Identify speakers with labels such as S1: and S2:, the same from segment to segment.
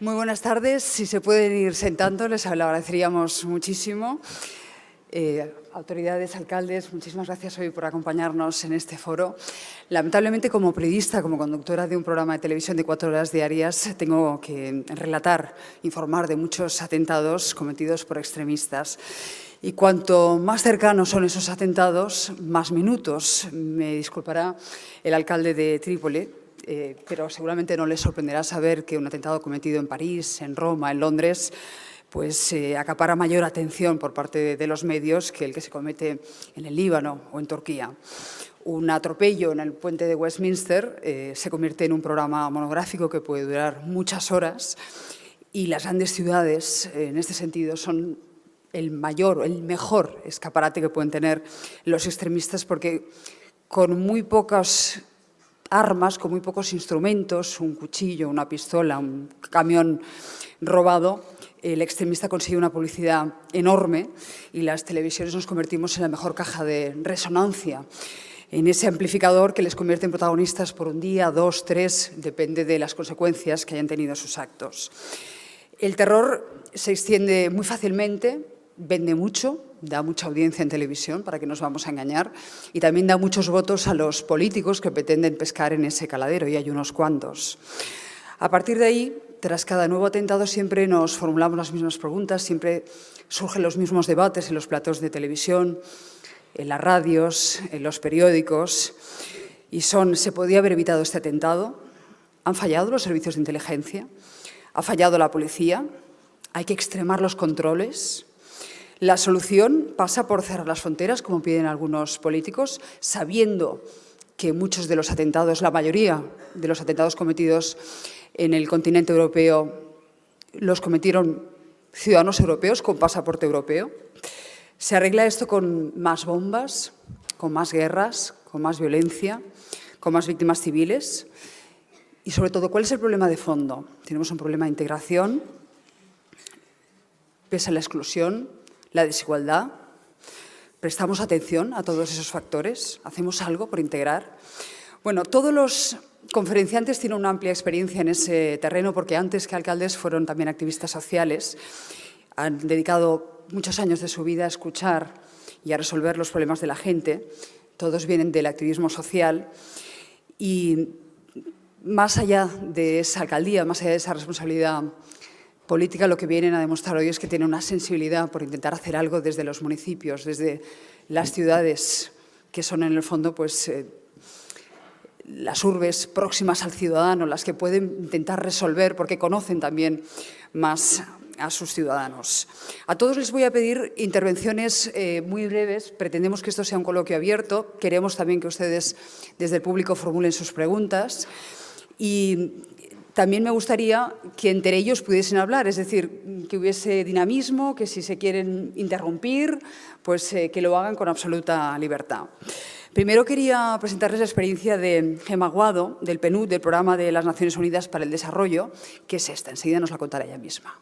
S1: Muy buenas tardes. Si se pueden ir sentando, les lo agradeceríamos muchísimo. Autoridades, alcaldes, muchísimas gracias hoy por acompañarnos en este foro. Lamentablemente, como periodista, como conductora de un programa de televisión de 4 horas diarias, tengo que relatar, informar de muchos atentados cometidos por extremistas. Y cuanto más cercanos son esos atentados, más minutos. Me disculpará el alcalde de Trípoli, pero seguramente no les sorprenderá saber que un atentado cometido en París, en Roma, en Londres, pues acapara mayor atención por parte de los medios que el que se comete en el Líbano o en Turquía. Un atropello en el puente de Westminster se convierte en un programa monográfico que puede durar muchas horas, y las grandes ciudades, en este sentido, son el mejor escaparate que pueden tener los extremistas, porque con muy pocas armas, con muy pocos instrumentos, un cuchillo, una pistola, un camión robado, el extremista consigue una publicidad enorme y las televisiones nos convertimos en la mejor caja de resonancia, en ese amplificador que les convierte en protagonistas por un día, 2, 3, depende de las consecuencias que hayan tenido sus actos. El terror se extiende muy fácilmente, vende mucho, da mucha audiencia en televisión, para que nos vamos a engañar, y también da muchos votos a los políticos que pretenden pescar en ese caladero, y hay unos cuantos. A partir de ahí, tras cada nuevo atentado, siempre nos formulamos las mismas preguntas, siempre surgen los mismos debates en los platos de televisión, en las radios, en los periódicos, y son: ¿se podía haber evitado este atentado? ¿Han fallado los servicios de inteligencia? ¿Ha fallado la policía? ¿Hay que extremar los controles? La solución pasa por cerrar las fronteras, como piden algunos políticos, sabiendo que muchos de los atentados, la mayoría de los atentados cometidos en el continente europeo, los cometieron ciudadanos europeos con pasaporte europeo. ¿Se arregla esto con más bombas, con más guerras, con más violencia, con más víctimas civiles? Y, sobre todo, ¿cuál es el problema de fondo? Tenemos un problema de integración, pese a la exclusión, la desigualdad. ¿Prestamos atención a todos esos factores? ¿Hacemos algo por integrar? Bueno, todos los conferenciantes tienen una amplia experiencia en ese terreno, porque antes que alcaldes fueron también activistas sociales. Han dedicado muchos años de su vida a escuchar y a resolver los problemas de la gente. Todos vienen del activismo social y, más allá de esa alcaldía, más allá de esa responsabilidad política, lo que vienen a demostrar hoy es que tienen una sensibilidad por intentar hacer algo desde los municipios, desde las ciudades, que son en el fondo pues, las urbes próximas al ciudadano, las que pueden intentar resolver, porque conocen también más a sus ciudadanos. A todos les voy a pedir intervenciones muy breves. Pretendemos que esto sea un coloquio abierto. Queremos también que ustedes, desde el público, formulen sus preguntas. Y también me gustaría que entre ellos pudiesen hablar, es decir, que hubiese dinamismo, que si se quieren interrumpir, pues que lo hagan con absoluta libertad. Primero quería presentarles la experiencia de Gemma Aguado, del PNUD, del Programa de las Naciones Unidas para el Desarrollo, que es esta. Enseguida nos la contará ella misma.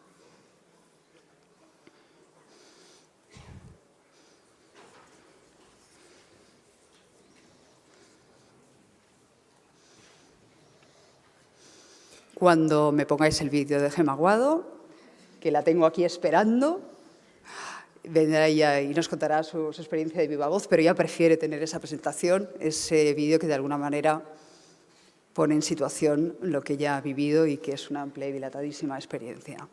S1: Cuando me pongáis el vídeo de Gemma Aguado, que la tengo aquí esperando, vendrá ella y nos contará su experiencia de viva voz, pero ella prefiere tener esa presentación, ese vídeo que de alguna manera pone en situación lo que ella ha vivido y que es una amplia y dilatadísima experiencia.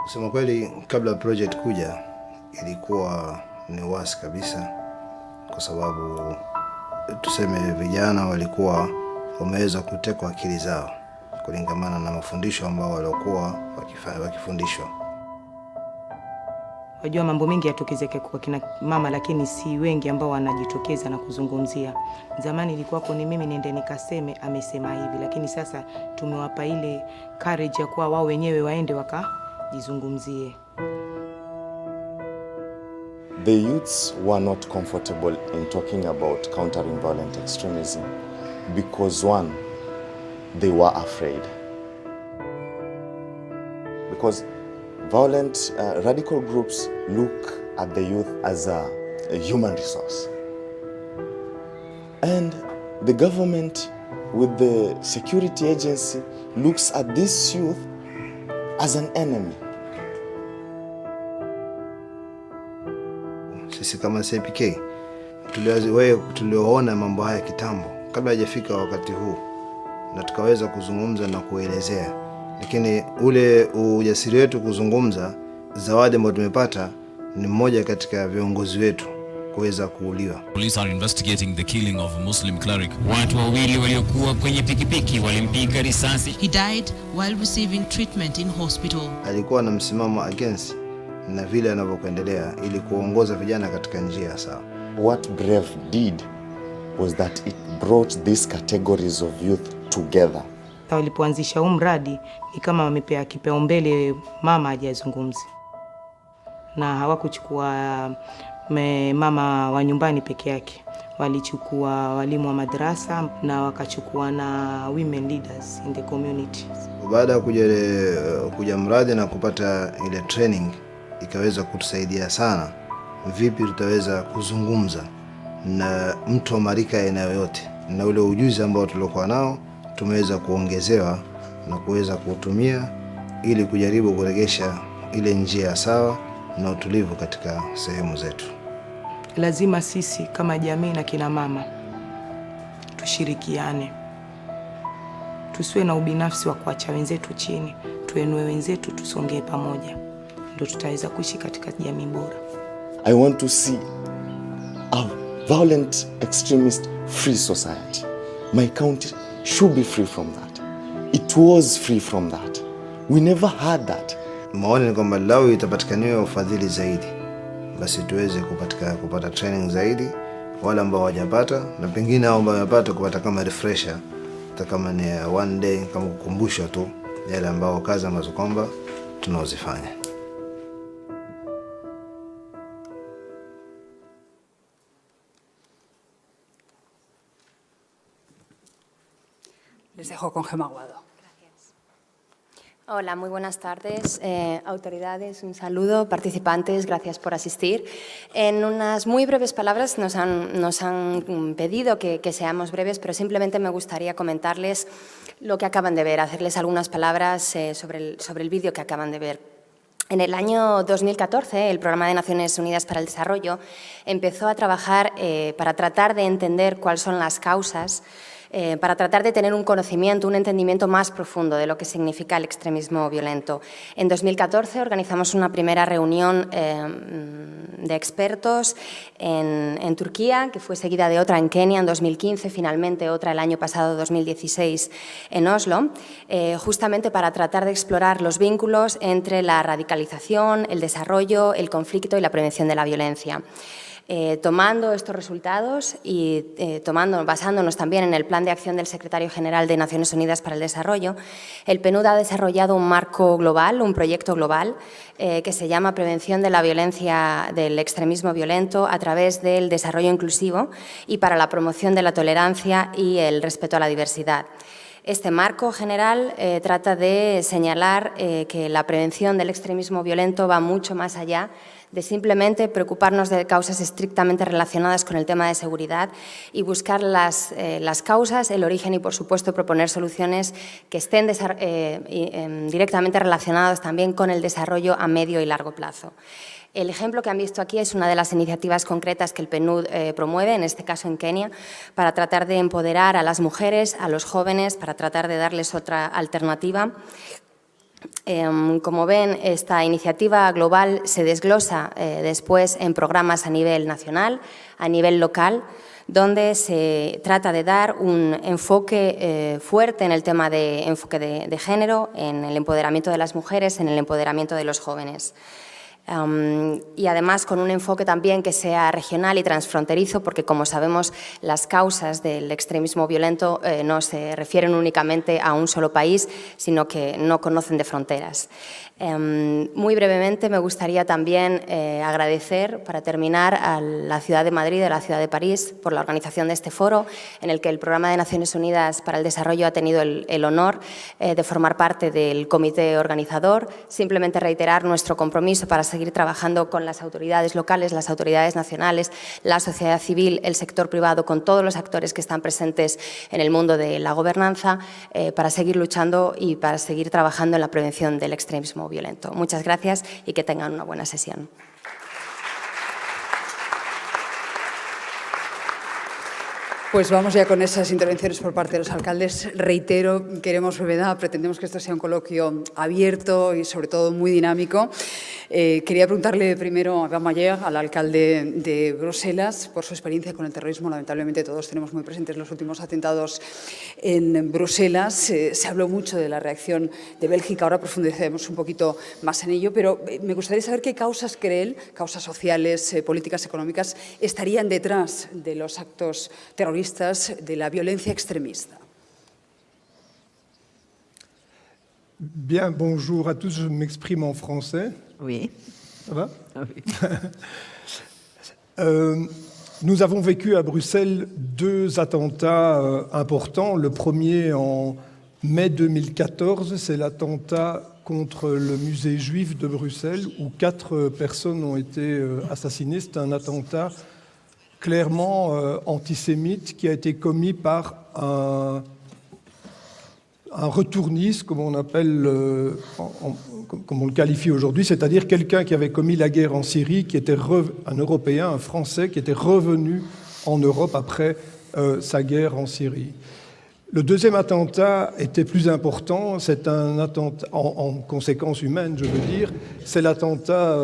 S2: Kusema kweli, kabla project kuja ilikuwa ni wasi kabisa, kwa sababu tuseme vijana walikuwa wameweza kutekwa akili zao kulingamana na mafundisho ambao walikuwa wakifundishwa.
S3: Wajua mambo mengi yatokezeke kwa kina mama, lakini si wengi ambao wanajitokeza na kuzungumzia. Zamani ilikuwa kwa ni mimi nende nikaseme amesema hivi, lakini sasa tumewapa ile courage ya kuwa wao wenyewe waende wakajizungumzie.
S4: The youths were not comfortable in talking about countering violent extremism because, one, they were afraid. Because violent, radical groups look at the youth as a human resource. And the government, with the security agency, looks at this youth as an enemy.
S2: Sisi kama CPK tulioona mambo haya kitambo kabla hajafika wakati huu, na tukaweza kuzungumza na kuelezea, lakini ule ujasiri wetu kuzungumza, zawadi ambayo tumepata ni mmoja katika viongozi wetu kuweza kuuliwa.
S5: Police are investigating the killing of a Muslim cleric.
S6: Watu wawili waliokuwa kwenye pikipiki walimpiga risasi.
S7: He died while receiving treatment in hospital.
S2: Alikuwa na msimamo against na vile anavyokuendelea ili kuongoza vijana katika njia sawa.
S4: What Brave did was that it brought these categories of youth together.
S3: Walipoanzisha huu mradi ni kama wamepea kipaumbele mama hajazungumzi, na hawakuchukua mama wa nyumbani peke yake, walichukua walimu wa madrasa na wakachukua na women leaders in the community.
S2: Baada ya kuja mradi na kupata ile training, ikaweza kutusaidia sana vipi tutaweza kuzungumza na mtu wa marika aina yoyote, na ule ujuzi ambao tulikuwa nao tumeweza kuongezewa na kuweza kuutumia ili kujaribu kuregesha ile njia sawa na utulivu katika sehemu zetu.
S3: Lazima sisi kama jamii na kina mama tushirikiane, tusiwe na ubinafsi wa kuacha wenzetu chini, tuenue wenzetu, tusongee pamoja, ndio tutaweza kuishi katika jamii bora.
S4: I want to see a violent extremist free society. My county should be free from that. It was free from that. We never had that.
S2: Maoni ni kwamba lau itapatikaniwa ufadhili zaidi, basi tuweze kupata training zaidi wale ambao hawajapata, na pengine hao ambao wamepata kupata kama refresher, hata kama ni one day, kama kukumbusha tu yale ambao kazi ambazo kwamba tunazifanya.
S1: Les dejo con Gemma Aguado.
S8: Hola, muy buenas tardes. Autoridades, un saludo. Participantes, gracias por asistir. En unas muy breves palabras nos han pedido que seamos breves, pero simplemente me gustaría comentarles lo que acaban de ver, hacerles algunas palabras sobre el vídeo que acaban de ver. En el año 2014, el Programa de Naciones Unidas para el Desarrollo empezó a trabajar para tratar de entender cuáles son las causas, para tratar de tener un conocimiento, un entendimiento más profundo de lo que significa el extremismo violento. En 2014 organizamos una primera reunión de expertos en Turquía, que fue seguida de otra en Kenia en 2015, finalmente otra el año pasado, 2016, en Oslo, justamente para tratar de explorar los vínculos entre la radicalización, el desarrollo, el conflicto y la prevención de la violencia. Tomando estos resultados y basándonos también en el Plan de Acción del Secretario General de Naciones Unidas para el Desarrollo, el PNUD ha desarrollado un marco global, un proyecto global que se llama Prevención de la Violencia del Extremismo Violento a través del desarrollo inclusivo y para la promoción de la tolerancia y el respeto a la diversidad. Este marco general trata de señalar que la prevención del extremismo violento va mucho más allá de simplemente preocuparnos de causas estrictamente relacionadas con el tema de seguridad y buscar las causas, el origen y, por supuesto, proponer soluciones que estén directamente relacionadas también con el desarrollo a medio y largo plazo. El ejemplo que han visto aquí es una de las iniciativas concretas que el PNUD promueve, en este caso en Kenia, para tratar de empoderar a las mujeres, a los jóvenes, para tratar de darles otra alternativa. Como ven, esta iniciativa global se desglosa después en programas a nivel nacional, a nivel local, donde se trata de dar un enfoque fuerte en el tema de género, en el empoderamiento de las mujeres, en el empoderamiento de los jóvenes. Y además con un enfoque también que sea regional y transfronterizo, porque como sabemos las causas del extremismo violento no se refieren únicamente a un solo país, sino que no conocen de fronteras. Muy brevemente me gustaría también agradecer, para terminar, a la ciudad de Madrid y a la ciudad de París por la organización de este foro, en el que el Programa de Naciones Unidas para el Desarrollo ha tenido el honor de formar parte del comité organizador. Simplemente reiterar nuestro compromiso para seguir trabajando con las autoridades locales, las autoridades nacionales, la sociedad civil, el sector privado, con todos los actores que están presentes en el mundo de la gobernanza, para seguir luchando y para seguir trabajando en la prevención del extremismo violento. Muchas gracias y que tengan una buena sesión.
S1: Pues vamos ya con esas intervenciones por parte de los alcaldes. Reitero, queremos brevedad, pretendemos que esto sea un coloquio abierto y sobre todo muy dinámico. Quería preguntarle primero a Gamayer, al alcalde de Bruselas, por su experiencia con el terrorismo. Lamentablemente todos tenemos muy presentes los últimos atentados en Bruselas. Se habló mucho de la reacción de Bélgica, ahora profundizaremos un poquito más en ello, pero me gustaría saber qué causas cree él, causas sociales, políticas, económicas, estarían detrás de los actos terroristas, de la violencia extremista.
S9: Bien, bonjour à tous, je m'exprime en français.
S10: Oui.
S9: Ça va?
S10: Ah oui.
S9: Nous avons vécu à Bruxelles 2 attentats importants. Le premier en mai 2014, c'est l'attentat contre le musée juif de Bruxelles, où 4 personnes ont été assassinées. C'est un attentat clairement antisémite qui a été commis par un retourniste, comme on appelle, comme on le qualifie aujourd'hui, c'est-à-dire quelqu'un qui avait commis la guerre en Syrie, qui était un Européen, un Français, qui était revenu en Europe après sa guerre en Syrie. Le deuxième attentat était plus important, c'est un attentat en conséquence humaine, je veux dire, c'est l'attentat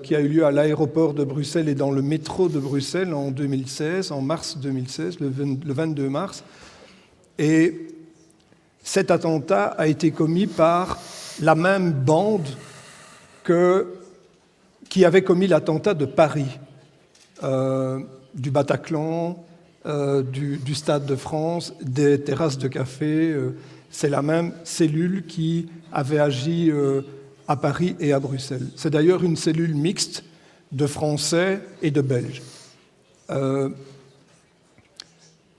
S9: qui a eu lieu à l'aéroport de Bruxelles et dans le métro de Bruxelles en 2016, en mars 2016, le 22 mars. Et cet attentat a été commis par la même bande qui avait commis l'attentat de Paris, du Bataclan, du Stade de France, des terrasses de café. C'est la même cellule qui avait agi à Paris et à Bruxelles. C'est d'ailleurs une cellule mixte de Français et de Belges,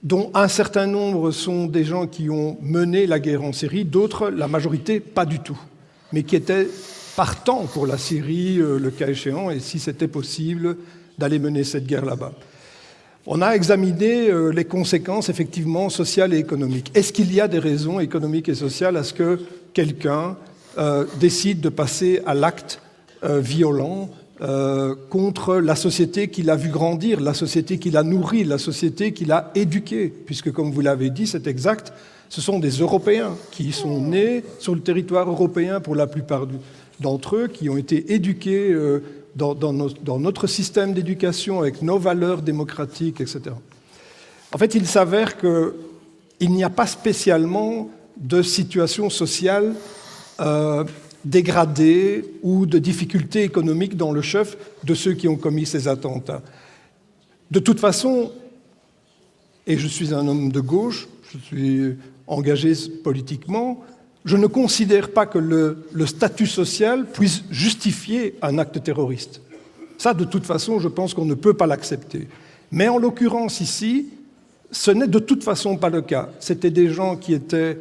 S9: dont un certain nombre sont des gens qui ont mené la guerre en Syrie, d'autres, la majorité, pas du tout, mais qui étaient partants pour la Syrie, le cas échéant, et si c'était possible, d'aller mener cette guerre là-bas. On a examiné les conséquences, effectivement, sociales et économiques. Est-ce qu'il y a des raisons économiques et sociales à ce que quelqu'un décide de passer à l'acte violent contre la société qu'il a vu grandir, la société qu'il a nourrie, la société qu'il a éduquée, puisque, comme vous l'avez dit, c'est exact, ce sont des Européens qui sont nés sur le territoire européen pour la plupart d'entre eux, qui ont été éduqués dans notre système d'éducation avec nos valeurs démocratiques, etc. En fait, il s'avère qu'il n'y a pas spécialement de situation sociale dégradée ou de difficultés économiques dans le chef de ceux qui ont commis ces attentats. De toute façon, et je suis un homme de gauche, je suis engagé politiquement, je ne considère pas que le statut social puisse justifier un acte terroriste. Ça, de toute façon, je pense qu'on ne peut pas l'accepter. Mais en l'occurrence ici, ce n'est de toute façon pas le cas. C'était des gens qui étaient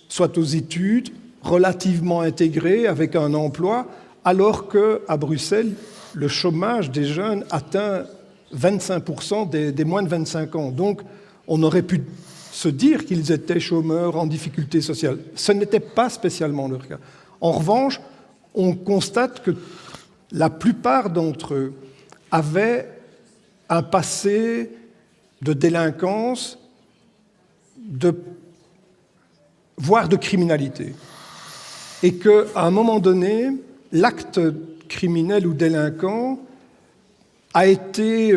S9: soit aux études, relativement intégrés, avec un emploi, alors qu'à Bruxelles, le chômage des jeunes atteint 25% des moins de 25 ans. Donc, on aurait pu se dire qu'ils étaient chômeurs en difficulté sociale. Ce n'était pas spécialement leur cas. En revanche, on constate que la plupart d'entre eux avaient un passé de délinquance, voire de criminalité. Et qu'à un moment donné, l'acte criminel ou délinquant a été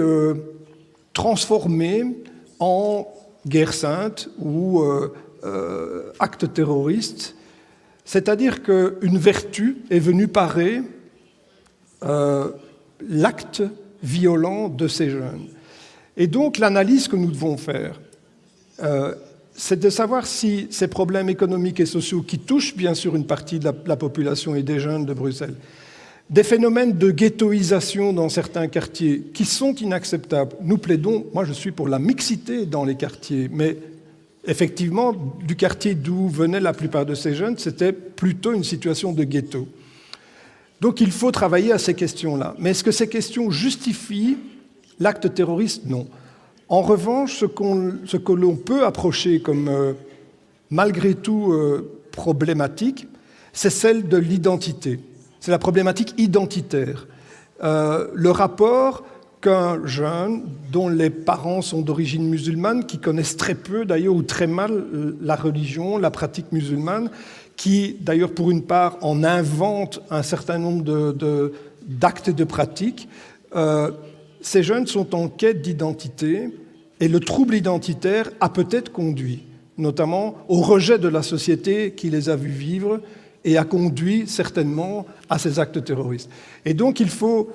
S9: transformé en guerre sainte ou acte terroriste, c'est-à-dire qu'une vertu est venue parer l'acte violent de ces jeunes. Et donc l'analyse que nous devons faire, c'est de savoir si ces problèmes économiques et sociaux qui touchent bien sûr une partie de la population et des jeunes de Bruxelles, des phénomènes de ghettoisation dans certains quartiers qui sont inacceptables. Nous plaidons, moi je suis pour la mixité dans les quartiers, mais effectivement, du quartier d'où venaient la plupart de ces jeunes, c'était plutôt une situation de ghetto. Donc il faut travailler à ces questions-là. Mais est-ce que ces questions justifient l'acte terroriste? Non. En revanche, ce que l'on peut approcher comme malgré tout problématique, c'est celle de l'identité. C'est la problématique identitaire. Le rapport qu'un jeune dont les parents sont d'origine musulmane, qui connaissent très peu d'ailleurs ou très mal la religion, la pratique musulmane, qui d'ailleurs pour une part en invente un certain nombre d'actes et de pratiques, ces jeunes sont en quête d'identité et le trouble identitaire a peut-être conduit notamment au rejet de la société qui les a vus vivre et a conduit certainement à ces actes terroristes. Et donc il faut,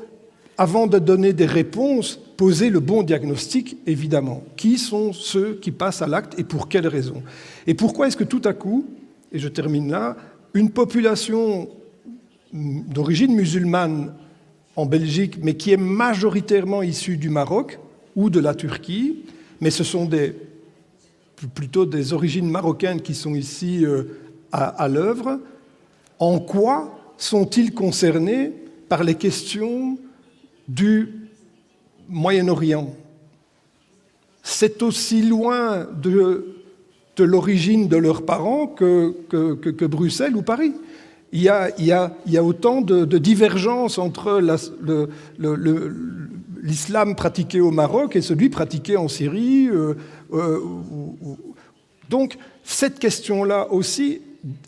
S9: avant de donner des réponses, poser le bon diagnostic, évidemment. Qui sont ceux qui passent à l'acte et pour quelles raisons? Et pourquoi est-ce que tout à coup, et je termine là, une population d'origine musulmane en Belgique, mais qui est majoritairement issue du Maroc ou de la Turquie, mais ce sont plutôt des origines marocaines qui sont ici à l'œuvre, en quoi sont-ils concernés par les questions du Moyen-Orient? C'est aussi loin de l'origine de leurs parents que Bruxelles ou Paris. Il y a autant de divergences entre l'islam pratiqué au Maroc et celui pratiqué en Syrie. Donc, cette question-là aussi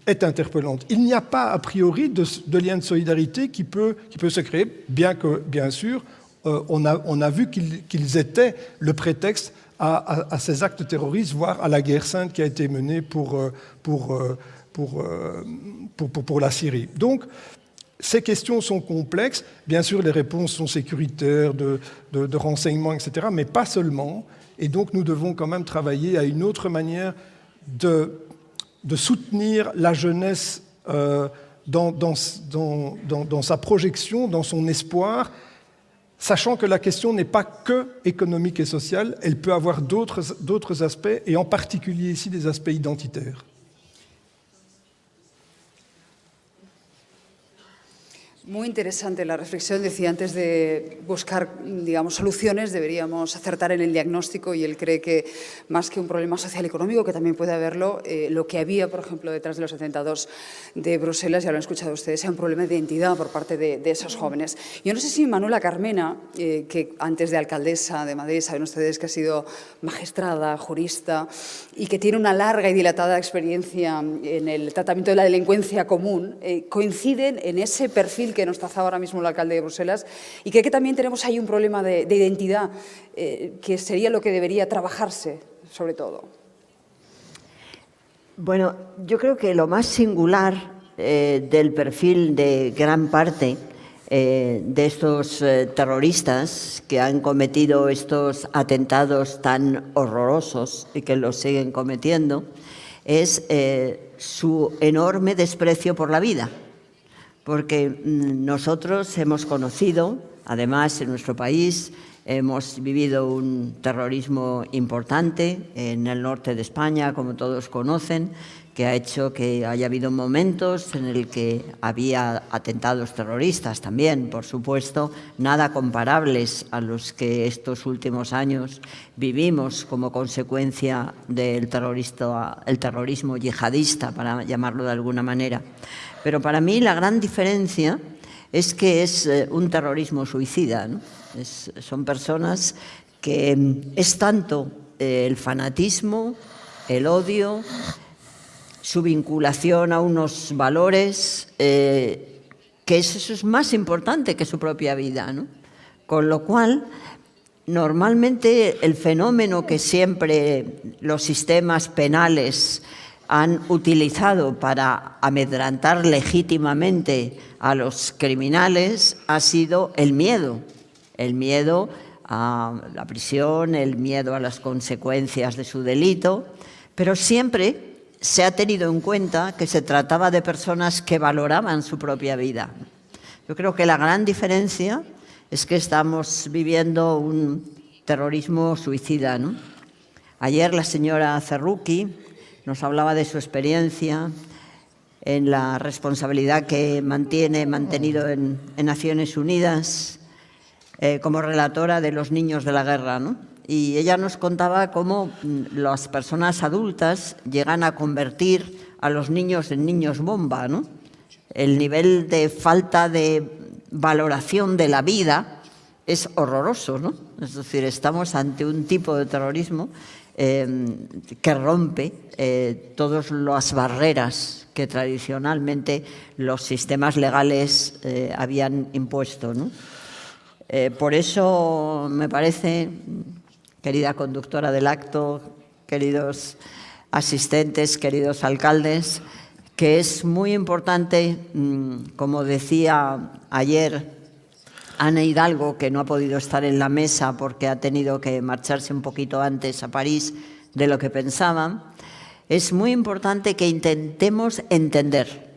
S9: est interpellante. Il n'y a pas, a priori, de lien de solidarité qui peut se créer, bien que, bien sûr, on a vu qu'ils étaient le prétexte à ces actes terroristes, voire à la guerre sainte qui a été menée pour la Syrie. Donc, ces questions sont complexes. Bien sûr, les réponses sont sécuritaires, de renseignement, etc., mais pas seulement. Et donc, nous devons quand même travailler à une autre manière de soutenir la jeunesse dans sa projection, dans son espoir, sachant que la question n'est pas que économique et sociale, elle peut avoir d'autres aspects, et en particulier ici des aspects identitaires.
S1: Muy interesante la reflexión. Decía, antes de buscar, digamos, soluciones, deberíamos acertar en el diagnóstico, y él cree que más que un problema social económico, que también puede haberlo, lo que había, por ejemplo, detrás de los atentados de Bruselas, ya lo han escuchado ustedes, era un problema de identidad por parte de esos jóvenes. Yo no sé si Manuela Carmena, que antes de alcaldesa de Madrid, saben ustedes que ha sido magistrada, jurista, y que tiene una larga y dilatada experiencia en el tratamiento de la delincuencia común, coinciden en ese perfil que nos trazaba ahora mismo el alcalde de Bruselas, y cree que también tenemos ahí un problema de identidad que sería lo que debería trabajarse, sobre todo.
S10: Bueno, yo creo que lo más singular del perfil de gran parte de estos terroristas que han cometido estos atentados tan horrorosos y que los siguen cometiendo es su enorme desprecio por la vida. Porque nosotros hemos conocido, además en nuestro país, hemos vivido un terrorismo importante en el norte de España, como todos conocen, que ha hecho que haya habido momentos en el que había atentados terroristas también, por supuesto, nada comparables a los que estos últimos años vivimos como consecuencia del terrorismo yihadista, para llamarlo de alguna manera. Pero para mí la gran diferencia es que es un terrorismo suicida, ¿no? Son personas que es tanto el fanatismo, el odio, su vinculación a unos valores, que eso es más importante que su propia vida, ¿no? Con lo cual, normalmente el fenómeno que siempre los sistemas penales han utilizado para amedrentar legítimamente a los criminales ha sido el miedo a la prisión, el miedo a las consecuencias de su delito, pero siempre se ha tenido en cuenta que se trataba de personas que valoraban su propia vida. Yo creo que la gran diferencia es que estamos viviendo un terrorismo suicida, ¿no? Ayer la señora Cerruqui nos hablaba de su experiencia en la responsabilidad que mantenido en Naciones Unidas como relatora de los niños de la guerra, ¿no? Y ella nos contaba cómo las personas adultas llegan a convertir a los niños en niños bomba, ¿no? El nivel de falta de valoración de la vida es horroroso, ¿no? Es decir, estamos ante un tipo de terrorismo que rompe todas las barreras que tradicionalmente los sistemas legales habían impuesto, ¿no? Por eso me parece, querida conductora del acto, queridos asistentes, queridos alcaldes, que es muy importante, como decía ayer Ana Hidalgo, que no ha podido estar en la mesa porque ha tenido que marcharse un poquito antes a París de lo que pensaban, es muy importante que intentemos entender,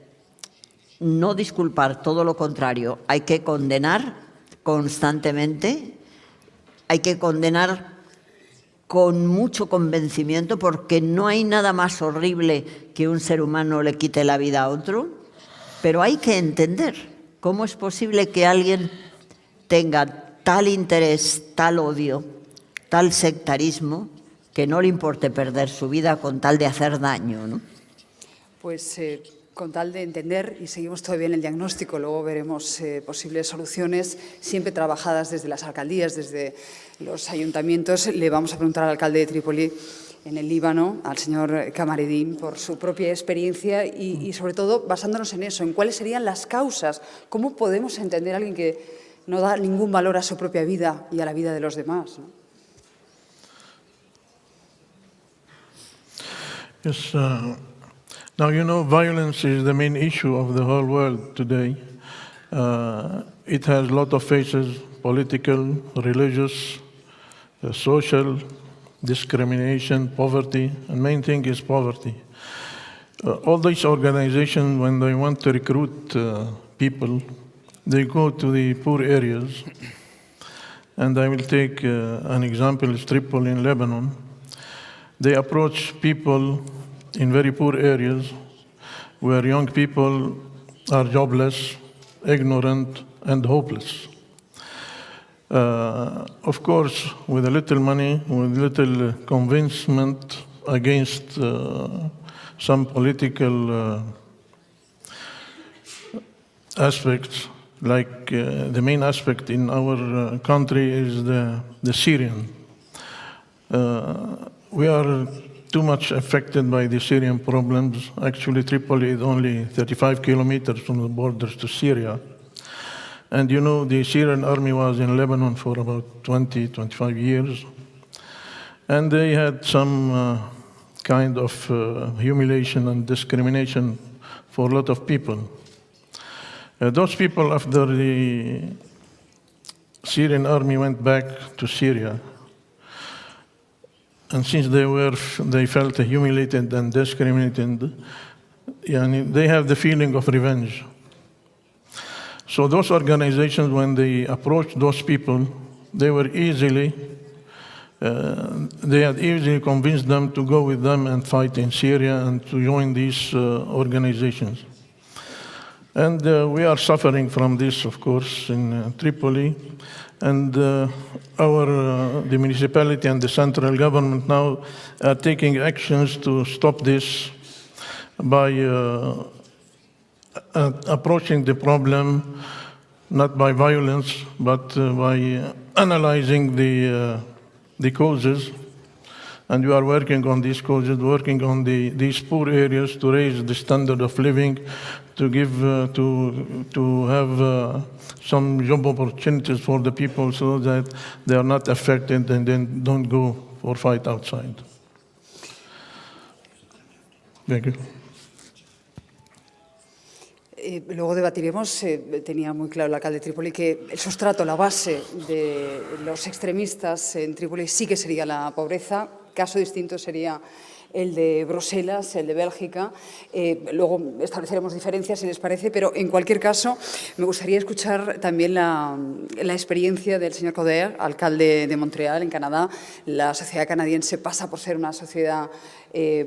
S10: no disculpar, todo lo contrario. Hay que condenar constantemente, hay que condenar con mucho convencimiento, porque no hay nada más horrible que un ser humano le quite la vida a otro, pero hay que entender cómo es posible que alguien tenga tal interés, tal odio, tal sectarismo, que no le importe perder su vida con tal de hacer daño, ¿no?
S1: Pues con tal de entender, y seguimos todavía en el diagnóstico, luego veremos posibles soluciones, siempre trabajadas desde las alcaldías, desde los ayuntamientos. Le vamos a preguntar al alcalde de Trípoli en el Líbano, al señor Kamareddin, por su propia experiencia y sobre todo basándonos en eso, en cuáles serían las causas, cómo podemos entender a alguien que no da ningún valor a su propia vida y a la vida de los demás, ¿no?
S11: Yes, now you know violence is the main issue of the whole world today. It has a lot of faces: political, religious, social, discrimination, poverty, and main thing is poverty. All these organizations, when they want to recruit people, they go to the poor areas. And I will take an example, is Tripoli in Lebanon. They approach people in very poor areas where young people are jobless, ignorant, and hopeless. Of course, with a little money, with little convincement against some political aspects, like the main aspect in our country is the Syrian. We are too much affected by the Syrian problems. Actually, Tripoli is only 35 kilometers from the borders to Syria. And you know, the Syrian army was in Lebanon for about 20, 25 years. And they had some kind of humiliation and discrimination for a lot of people. Those people, after the Syrian army went back to Syria, and since they felt humiliated and discriminated, they have the feeling of revenge. So those organizations, when they approached those people, they had easily convinced them to go with them and fight in Syria and to join these organizations. And we are suffering from this, of course, in Tripoli. And the municipality and the central government now are taking actions to stop this by approaching the problem not by violence, but by analyzing the causes. And we are working on these causes, working on these poor areas to raise the standard of living, to give, to have some job opportunities for the people so that they are not affected and then don't go or fight outside. Thank you.
S1: Luego debatiremos, tenía muy claro el alcalde de Trípoli que el sustrato, la base de los extremistas en Trípoli sí que sería la pobreza. Caso distinto sería el de Bruselas, el de Bélgica. Luego estableceremos diferencias, si les parece, pero en cualquier caso me gustaría escuchar también la experiencia del señor Coderre, alcalde de Montreal, en Canadá. La sociedad canadiense pasa por ser una sociedad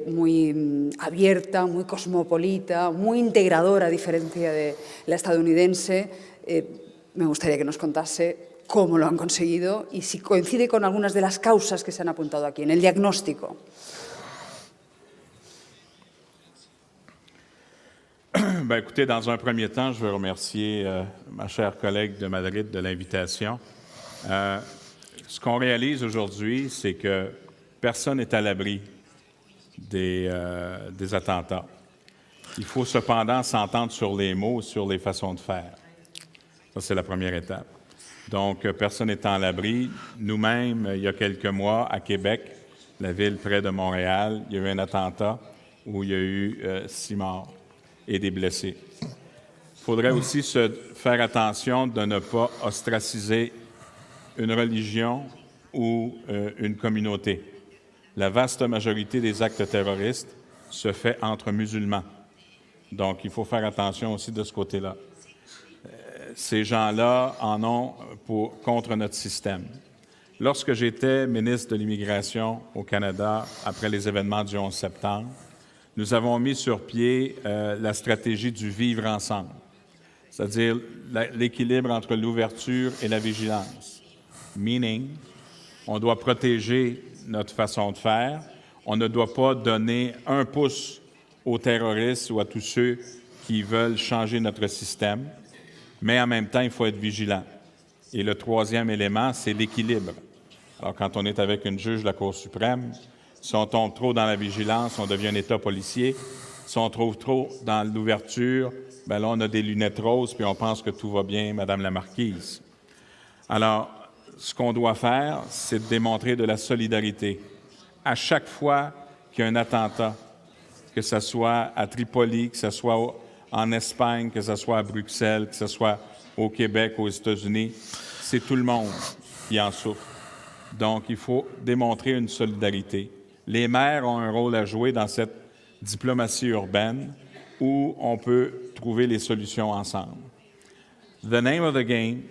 S1: muy abierta, muy cosmopolita, muy integradora, a diferencia de la estadounidense. Me gustaría que nos contase cómo lo han conseguido y si coincide con algunas de las causas que se han apuntado aquí, en el diagnóstico.
S12: Ben, écoutez, dans un premier temps, je veux remercier ma chère collègue de Madrid de l'invitation. Ce qu'on réalise aujourd'hui, c'est que personne n'est à l'abri des attentats. Il faut cependant s'entendre sur les mots, sur les façons de faire. Ça, c'est la première étape. Donc, personne n'est à l'abri. Nous-mêmes, il y a quelques mois, à Québec, la ville près de Montréal, il y a eu un attentat où il y a eu 6 morts et des blessés. Il faudrait aussi se faire attention de ne pas ostraciser une religion ou une communauté. La vaste majorité des actes terroristes se fait entre musulmans. Donc, il faut faire attention aussi de ce côté-là. Ces gens-là en ont contre notre système. Lorsque j'étais ministre de l'Immigration au Canada, après les événements du 11 septembre, nous avons mis sur pied la stratégie du vivre ensemble, c'est-à-dire l'équilibre entre l'ouverture et la vigilance. Meaning, on doit protéger notre façon de faire, on ne doit pas donner un pouce aux terroristes ou à tous ceux qui veulent changer notre système, mais en même temps, il faut être vigilant. Et le troisième élément, c'est l'équilibre. Alors, quand on est avec une juge de la Cour suprême, si on tombe trop dans la vigilance, on devient un État policier. Si on trouve trop dans l'ouverture, bien là, on a des lunettes roses, puis on pense que tout va bien, Madame la Marquise. Alors, ce qu'on doit faire, c'est de démontrer de la solidarité. À chaque fois qu'il y a un attentat, que ce soit à Tripoli, que ce soit en Espagne, que ce soit à Bruxelles, que ce soit au Québec, aux États-Unis, c'est tout le monde qui en souffre. Donc, il faut démontrer une solidarité. Les maires ont un rôle à jouer dans cette diplomatie urbaine où on peut trouver les solutions ensemble. The name of the game,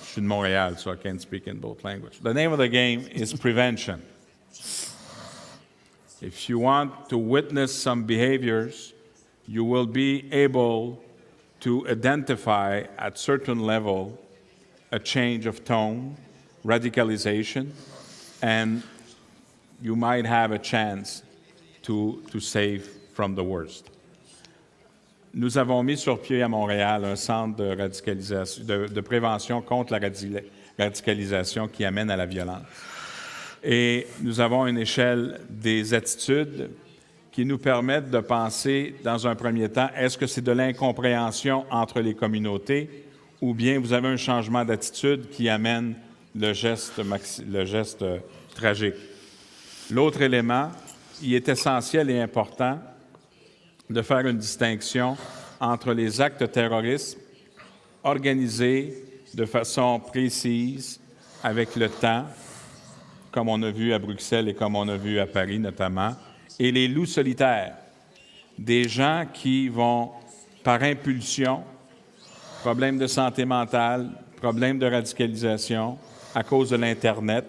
S12: je suis de Montréal, so I can't speak in both languages. The name of the game is prevention. If you want to witness some behaviors, you will be able to identify at certain level a change of tone, radicalization, and you might have a chance to save from the worst. Nous avons mis sur pied à Montréal un centre de radicalisation, de prévention contre la radicalisation qui amène à la violence. Et nous avons une échelle des attitudes qui nous permettent de penser, dans un premier temps, est-ce que c'est de l'incompréhension entre les communautés ou bien vous avez un changement d'attitude qui amène le geste tragique. L'autre élément, il est essentiel et important de faire une distinction entre les actes terroristes organisés de façon précise, avec le temps, comme on a vu à Bruxelles et comme on a vu à Paris notamment, et les loups solitaires, des gens qui vont, par impulsion, problèmes de santé mentale, problèmes de radicalisation, à cause de l'Internet,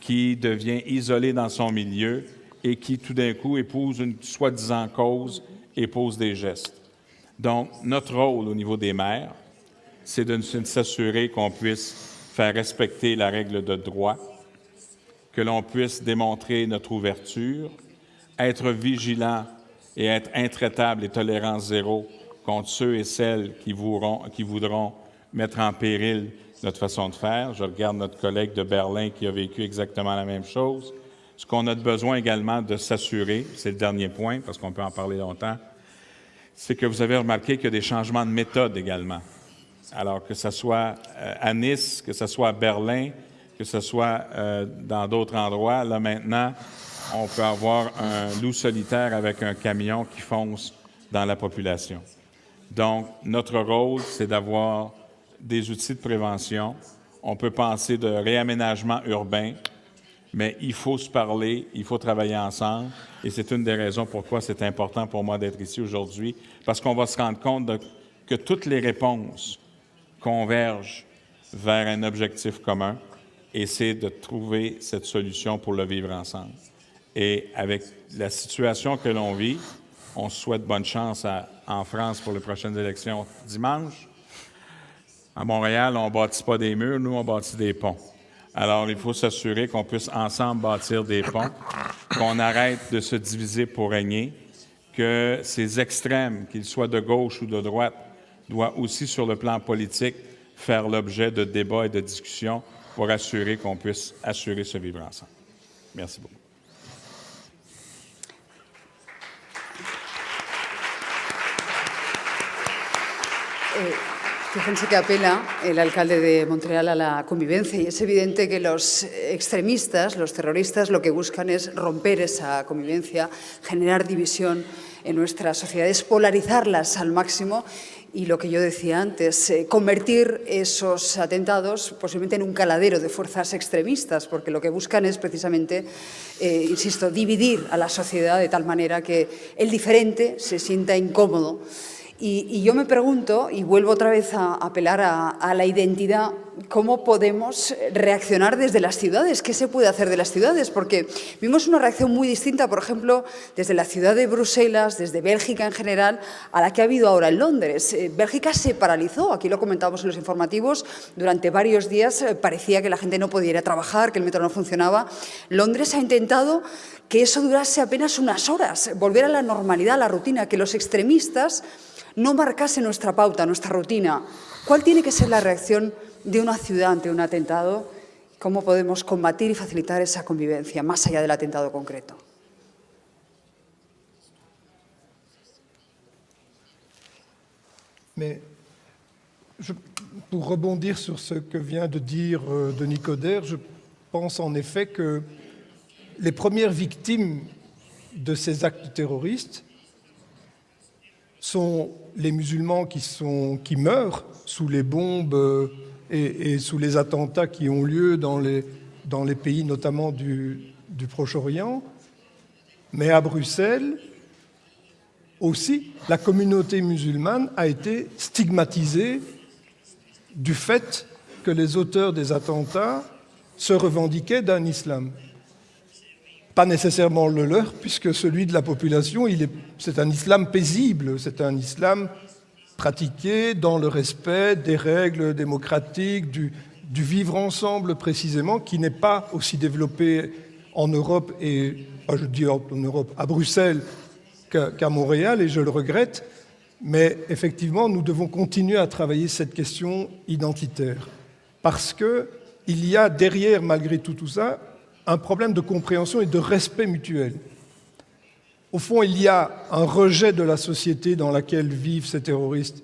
S12: qui devient isolé dans son milieu et qui, tout d'un coup, épouse une soi-disant cause et pose des gestes. Donc, notre rôle au niveau des maires, c'est de s'assurer qu'on puisse faire respecter la règle de droit, que l'on puisse démontrer notre ouverture, être vigilant et être intraitable et tolérance zéro contre ceux et celles qui voudront mettre en péril notre façon de faire. Je regarde notre collègue de Berlin qui a vécu exactement la même chose. Ce qu'on a besoin également de s'assurer, c'est le dernier point, parce qu'on peut en parler longtemps, c'est que vous avez remarqué qu'il y a des changements de méthode également. Alors que ce soit à Nice, que ce soit à Berlin, que ce soit dans d'autres endroits, là maintenant, on peut avoir un loup solitaire avec un camion qui fonce dans la population. Donc, notre rôle, c'est d'avoir des outils de prévention. On peut penser de réaménagement urbain, mais il faut se parler, il faut travailler ensemble, et c'est une des raisons pourquoi c'est important pour moi d'être ici aujourd'hui, parce qu'on va se rendre compte que toutes les réponses convergent vers un objectif commun, et c'est de trouver cette solution pour le vivre ensemble. Et avec la situation que l'on vit, on souhaite bonne chance en France pour les prochaines élections dimanche. À Montréal, on ne bâtit pas des murs, nous, on bâtit des ponts. Alors, il faut s'assurer qu'on puisse ensemble bâtir des ponts, qu'on arrête de se diviser pour régner, que ces extrêmes, qu'ils soient de gauche ou de droite, doivent aussi, sur le plan politique, faire l'objet de débats et de discussions pour assurer qu'on puisse assurer ce vivre ensemble. Merci beaucoup.
S1: Fíjense que apela el alcalde de Montreal a la convivencia y es evidente que los extremistas, los terroristas, lo que buscan es romper esa convivencia, generar división en nuestras sociedades, polarizarlas al máximo y lo que yo decía antes, convertir esos atentados posiblemente en un caladero de fuerzas extremistas, porque lo que buscan es precisamente, insisto, dividir a la sociedad de tal manera que el diferente se sienta incómodo. Y yo me pregunto, y vuelvo otra vez a apelar a la identidad, ¿cómo podemos reaccionar desde las ciudades? ¿Qué se puede hacer de las ciudades? Porque vimos una reacción muy distinta, por ejemplo, desde la ciudad de Bruselas, desde Bélgica en general, a la que ha habido ahora en Londres. Bélgica se paralizó, aquí lo comentábamos en los informativos, durante varios días parecía que la gente no podía ir a trabajar, que el metro no funcionaba. Londres ha intentado que eso durase apenas unas horas, volver a la normalidad, a la rutina, que los extremistas no marcase nuestra pauta, nuestra rutina. ¿Cuál tiene que ser la reacción de una ciudad ante un atentado? ¿Cómo podemos combatir y facilitar esa convivencia más allá del atentado concreto?
S9: Mais pour rebondir sur ce que vient de dire Denis Coderre, je pense en effet que les premières victimes de ces actes terroristes sont les musulmans qui meurent sous les bombes et sous les attentats qui ont lieu dans les pays notamment du Proche-Orient. Mais à Bruxelles aussi, la communauté musulmane a été stigmatisée du fait que les auteurs des attentats se revendiquaient d'un islam. Pas nécessairement le leur, puisque celui de la population, c'est un islam paisible, c'est un islam pratiqué dans le respect des règles démocratiques, du vivre ensemble précisément, qui n'est pas aussi développé en Europe, et je dis en Europe, à Bruxelles qu'à Montréal, et je le regrette, mais effectivement, nous devons continuer à travailler cette question identitaire, parce qu'il y a derrière, malgré tout ça, un problème de compréhension et de respect mutuel. Au fond, il y a un rejet de la société dans laquelle vivent ces terroristes,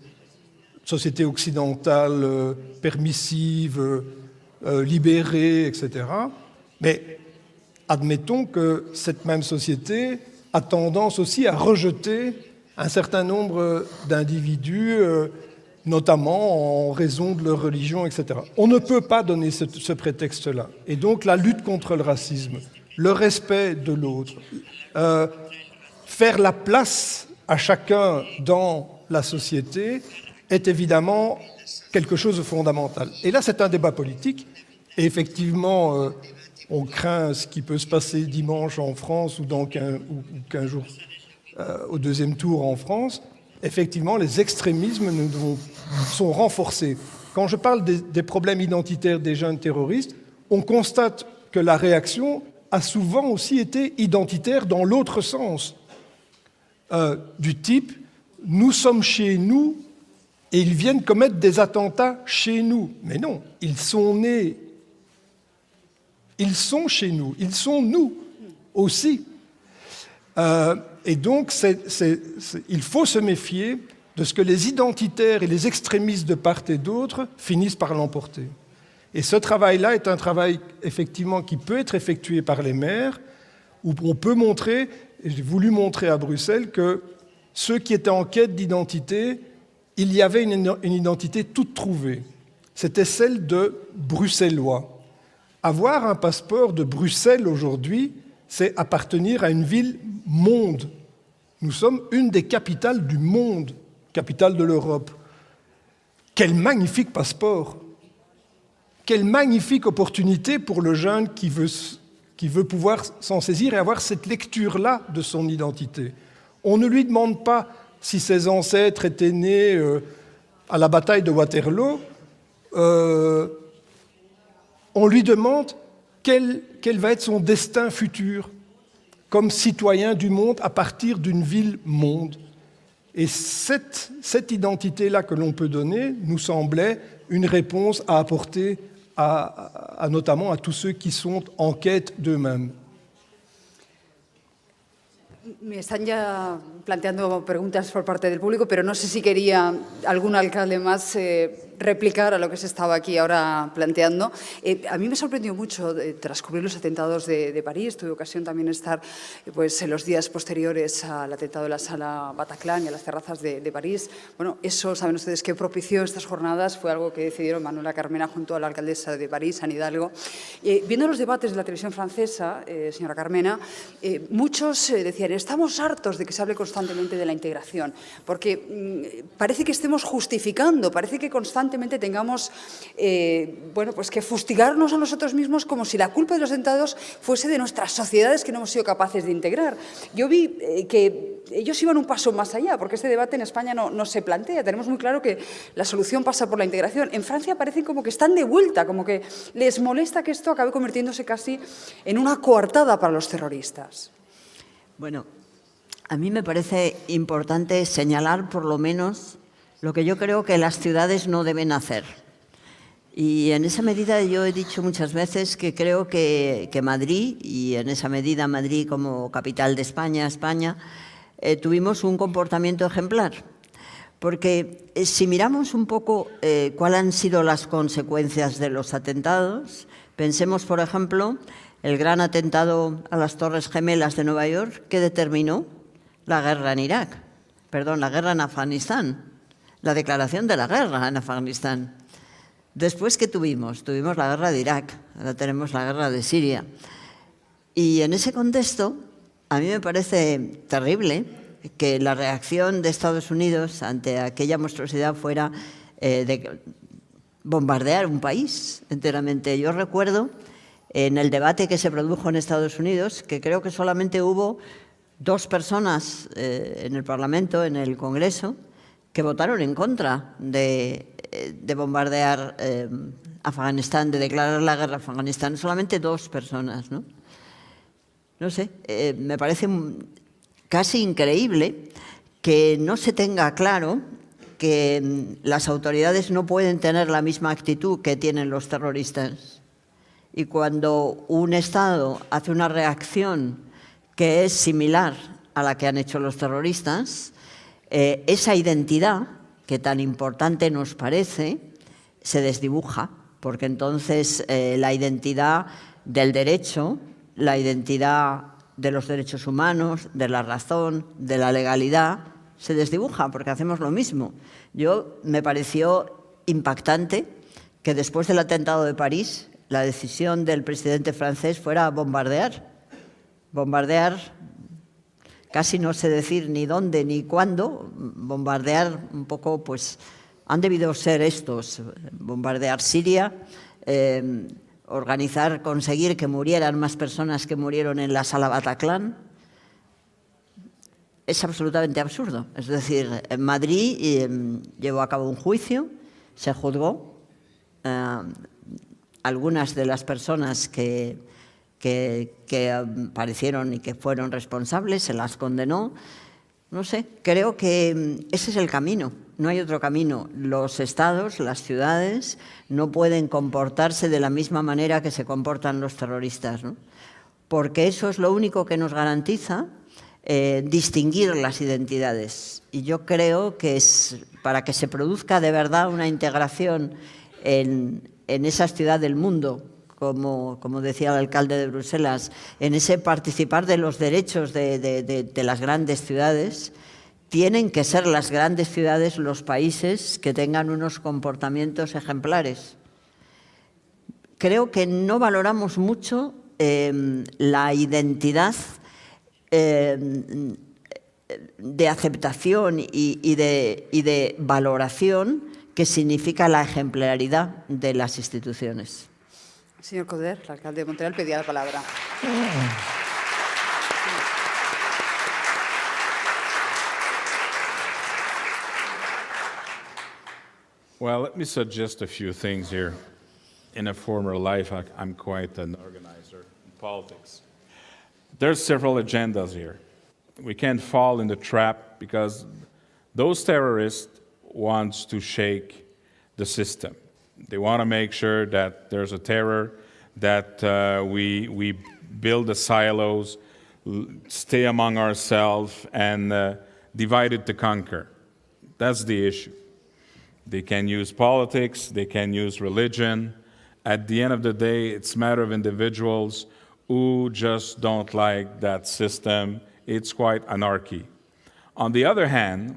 S9: société occidentale, permissive, libérée, etc. Mais admettons que cette même société a tendance aussi à rejeter un certain nombre d'individus, notamment en raison de leur religion, etc. On ne peut pas donner ce prétexte-là. Et donc la lutte contre le racisme, le respect de l'autre, faire la place à chacun dans la société est évidemment quelque chose de fondamental. Et là, c'est un débat politique. Et effectivement, on craint ce qui peut se passer dimanche en France ou dans 15 jours au deuxième tour en France. Effectivement, les extrémismes sont renforcés. Quand je parle des problèmes identitaires des jeunes terroristes, on constate que la réaction a souvent aussi été identitaire dans l'autre sens, du type « nous sommes chez nous et ils viennent commettre des attentats chez nous ». Mais non, ils sont nés, ils sont chez nous, ils sont nous aussi. Et donc, il faut se méfier de ce que les identitaires et les extrémistes de part et d'autre finissent par l'emporter. Et ce travail-là est un travail, effectivement, qui peut être effectué par les maires. où on peut montrer, et j'ai voulu montrer à Bruxelles, que ceux qui étaient en quête d'identité, il y avait une identité toute trouvée. C'était celle de Bruxellois. Avoir un passeport de Bruxelles aujourd'hui, c'est appartenir à une ville-monde. Nous sommes une des capitales du monde, capitale de l'Europe. Quel magnifique passeport! Quelle magnifique opportunité pour le jeune qui veut pouvoir s'en saisir et avoir cette lecture-là de son identité. On ne lui demande pas si ses ancêtres étaient nés à la bataille de Waterloo. On lui demande quel va être son destin futur comme citoyen du monde à partir d'une ville-monde. Et cette identité-là que l'on peut donner nous semblait une réponse à apporter notamment à tous ceux qui sont en quête d'eux-mêmes.
S1: Me están ya planteando preguntas por parte del público, pero no sé si quería algún alcalde más replicar a lo que se estaba aquí ahora planteando. A mí me sorprendió mucho tras cubrir los atentados de París. Tuve ocasión también de estar en los días posteriores al atentado de la sala Bataclan y a las terrazas de París. Bueno, eso, saben ustedes, que propició estas jornadas fue algo que decidieron Manuela Carmena junto a la alcaldesa de París, Anne Hidalgo. Viendo los debates de la televisión francesa, señora Carmena, muchos decían: estamos hartos de que se hable constantemente de la integración, porque parece que estemos justificando, parece que constantemente tengamos que fustigarnos a nosotros mismos como si la culpa de los atentados fuese de nuestras sociedades que no hemos sido capaces de integrar. Yo vi que ellos iban un paso más allá, porque este debate en España no se plantea. Tenemos muy claro que la solución pasa por la integración. En Francia parece como que están de vuelta, como que les molesta que esto acabe convirtiéndose casi en una coartada para los terroristas.
S10: Bueno, a mí me parece importante señalar por lo menos lo que yo creo que las ciudades no deben hacer. Y en esa medida yo he dicho muchas veces que creo que Madrid, y en esa medida Madrid como capital de España, tuvimos un comportamiento ejemplar. Porque si miramos un poco cuáles han sido las consecuencias de los atentados, pensemos, por ejemplo, el gran atentado a las Torres Gemelas de Nueva York, que determinó la guerra en Irak, la guerra en Afganistán, la declaración de la guerra en Afganistán. Después, ¿qué tuvimos? Tuvimos la guerra de Irak, ahora tenemos la guerra de Siria. Y en ese contexto, a mí me parece terrible que la reacción de Estados Unidos ante aquella monstruosidad fuera de bombardear un país enteramente. Yo recuerdo en el debate que se produjo en Estados Unidos que creo que solamente hubo 2 personas en el Parlamento, en el Congreso, que votaron en contra de bombardear Afganistán, de declarar la guerra a Afganistán. Solamente 2 personas, ¿no? No sé, me parece casi increíble que no se tenga claro que las autoridades no pueden tener la misma actitud que tienen los terroristas. Y cuando un Estado hace una reacción que es similar a la que han hecho los terroristas, esa identidad, que tan importante nos parece, se desdibuja, porque entonces la identidad del derecho, la identidad de los derechos humanos, de la razón, de la legalidad, se desdibuja, porque hacemos lo mismo. Me pareció impactante que después del atentado de París, la decisión del presidente francés fuera bombardear. Bombardear, casi no sé decir ni dónde ni cuándo, bombardear un poco, pues han debido ser estos, bombardear Siria, conseguir que murieran más personas que murieron en la sala Bataclan. Es absolutamente absurdo. Es decir, en Madrid llevó a cabo un juicio, se juzgó. Algunas de las personas que aparecieron y que fueron responsables se las condenó. No sé, creo que ese es el camino, no hay otro camino. Los estados, las ciudades, no pueden comportarse de la misma manera que se comportan los terroristas, ¿no? Porque eso es lo único que nos garantiza distinguir las identidades. Y yo creo que para que se produzca de verdad una integración en esa ciudad del mundo, como decía el alcalde de Bruselas, en ese participar de los derechos de las grandes ciudades, tienen que ser las grandes ciudades los países que tengan unos comportamientos ejemplares. Creo que no valoramos mucho la identidad de aceptación y de valoración que significa la ejemplaridad de las instituciones.
S1: Señor Coder, el alcalde de Montreal pedía la palabra.
S12: Well, let me suggest a few things here. In a former life, I'm quite an organizer in politics. There's several agendas here. We can't fall in the trap because those terrorists want to shake the system. They want to make sure that there's a terror, that we build the silos, stay among ourselves, and divide it to conquer. That's the issue. They can use politics, they can use religion. At the end of the day, it's a matter of individuals who just don't like that system. It's quite anarchy. On the other hand,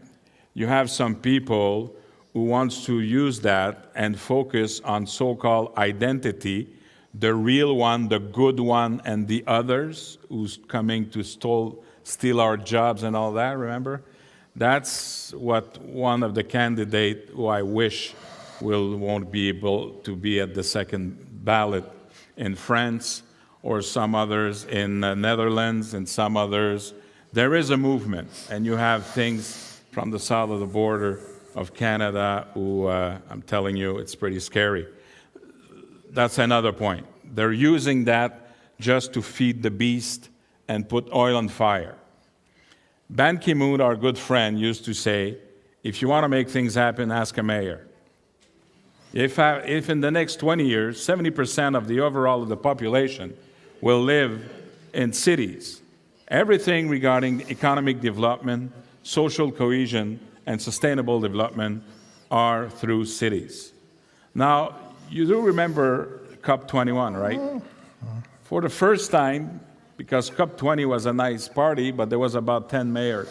S12: you have some people who wants to use that and focus on so-called identity, the real one, the good one, and the others who's coming to steal our jobs and all that, remember? That's what one of the candidates who I wish won't be able to be at the second ballot in France, or some others in the Netherlands, and some others. There is a movement, and you have things from the south of the border of Canada who, I'm telling you, it's pretty scary. That's another point. They're using that just to feed the beast and put oil on fire. Ban Ki-moon, our good friend, used to say, if you want to make things happen, ask a mayor. If in the next 20 years, 70% of the overall of the population will live in cities, everything regarding economic development, social cohesion, and sustainable development are through cities. Now, you do remember COP21, right? For the first time, because COP20 was a nice party, but there was about 10 mayors.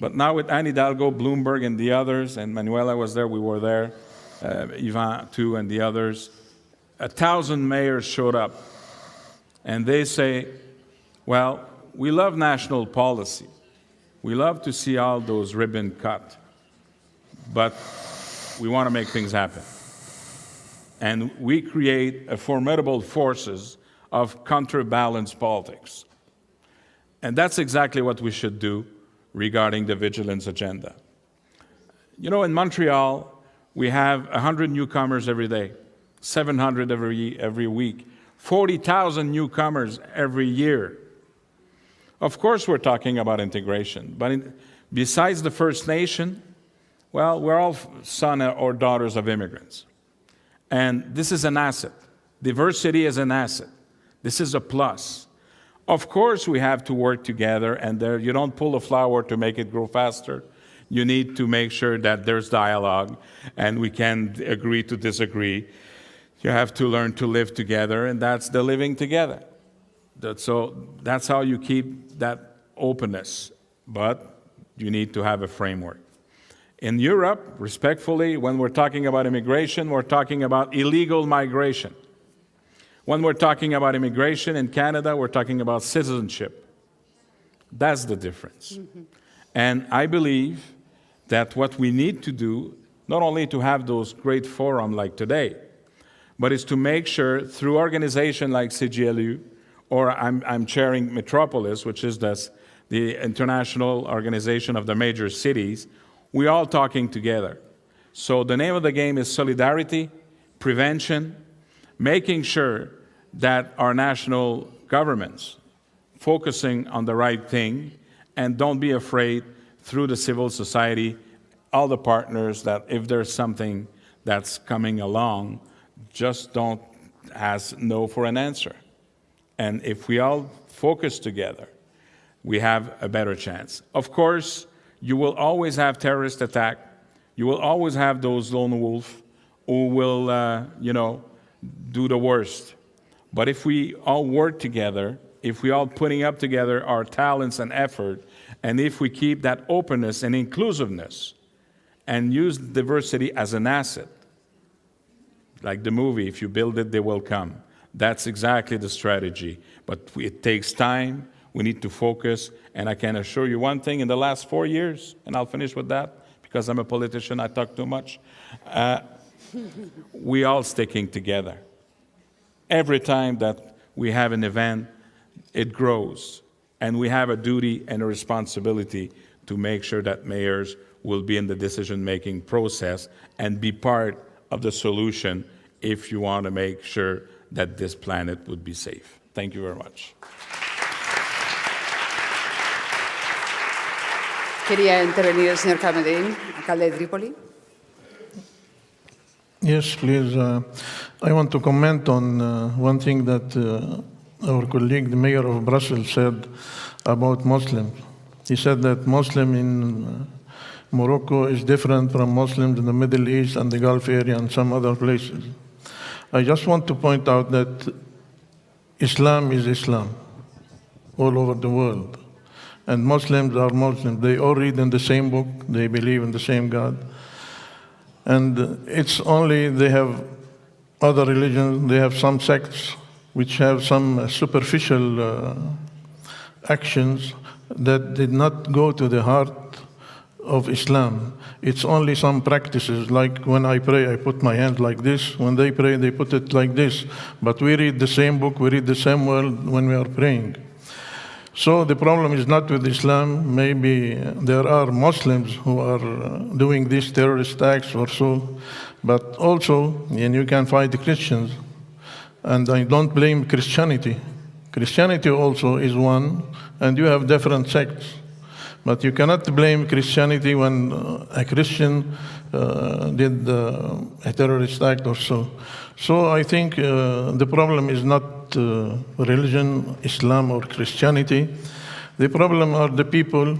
S12: But now with Anne Hidalgo, Bloomberg, and the others, and Manuela was there, we were there, Yvan too, and the others, 1,000 mayors showed up. And they say, well, we love national policy. We love to see all those ribbons cut. But we want to make things happen. And we create a formidable forces of counterbalance politics. And that's exactly what we should do regarding the vigilance agenda. You know, in Montreal, we have 100 newcomers every day, 700 every week, 40,000 newcomers every year. Of course, we're talking about integration, but besides the First Nation, well, we're all sons or daughters of immigrants. And this is an asset. Diversity is an asset. This is a plus. Of course, we have to work together, and you don't pull a flower to make it grow faster. You need to make sure that there's dialogue, and we can agree to disagree. You have to learn to live together, and that's the living together. So that's how you keep that openness, but you need to have a framework. In Europe, respectfully, when we're talking about immigration, we're talking about illegal migration. When we're talking about immigration in Canada, we're talking about citizenship. That's the difference. Mm-hmm. And I believe that what we need to do, not only to have those great forums like today, but is to make sure through organizations like CGLU, or I'm chairing Metropolis, which is the international organization of the major cities, we're all talking together. So the name of the game is solidarity, prevention, making sure that our national governments focusing on the right thing, and don't be afraid through the civil society, all the partners, that if there's something that's coming along, just don't ask no for an answer. And if we all focus together, we have a better chance. Of course, you will always have terrorist attack. You will always have those lone wolves who will, do the worst. But if we all work together, if we all putting up together our talents and effort, and if we keep that openness and inclusiveness and use diversity as an asset, like the movie, if you build it, they will come. That's exactly the strategy. But it takes time. We need to focus. And I can assure you one thing, in the last 4 years, and I'll finish with that, because I'm a politician, I talk too much, we all sticking together. Every time that we have an event, it grows. And we have a duty and a responsibility to make sure that mayors will be in the decision-making process and be part of the solution if you want to make sure that this planet would be safe. Thank you very much.
S1: Quería intervenir el señor Kameleddine, alcalde de Trípoli.
S11: Yes, please. I want to comment on one thing that our colleague, the mayor of Brussels, said about Muslims. He said that Muslim in Morocco is different from Muslims in the Middle East and the Gulf area and some other places. I just want to point out that Islam is Islam all over the world. And Muslims are Muslims. They all read in the same book. They believe in the same God. And it's only they have other religions, they have some sects which have some superficial actions that did not go to the heart of Islam. It's only some practices, like when I pray, I put my hands like this. When they pray, they put it like this. But we read the same book, we read the same word when we are praying. So the problem is not with Islam. Maybe there are Muslims who are doing these terrorist acts or so, but also, and you can fight the Christians. And I don't blame Christianity. Christianity also is one, and you have different sects. But you cannot blame Christianity when a Christian did a terrorist act or so. So I think the problem is not religion, Islam or Christianity. The problem are the people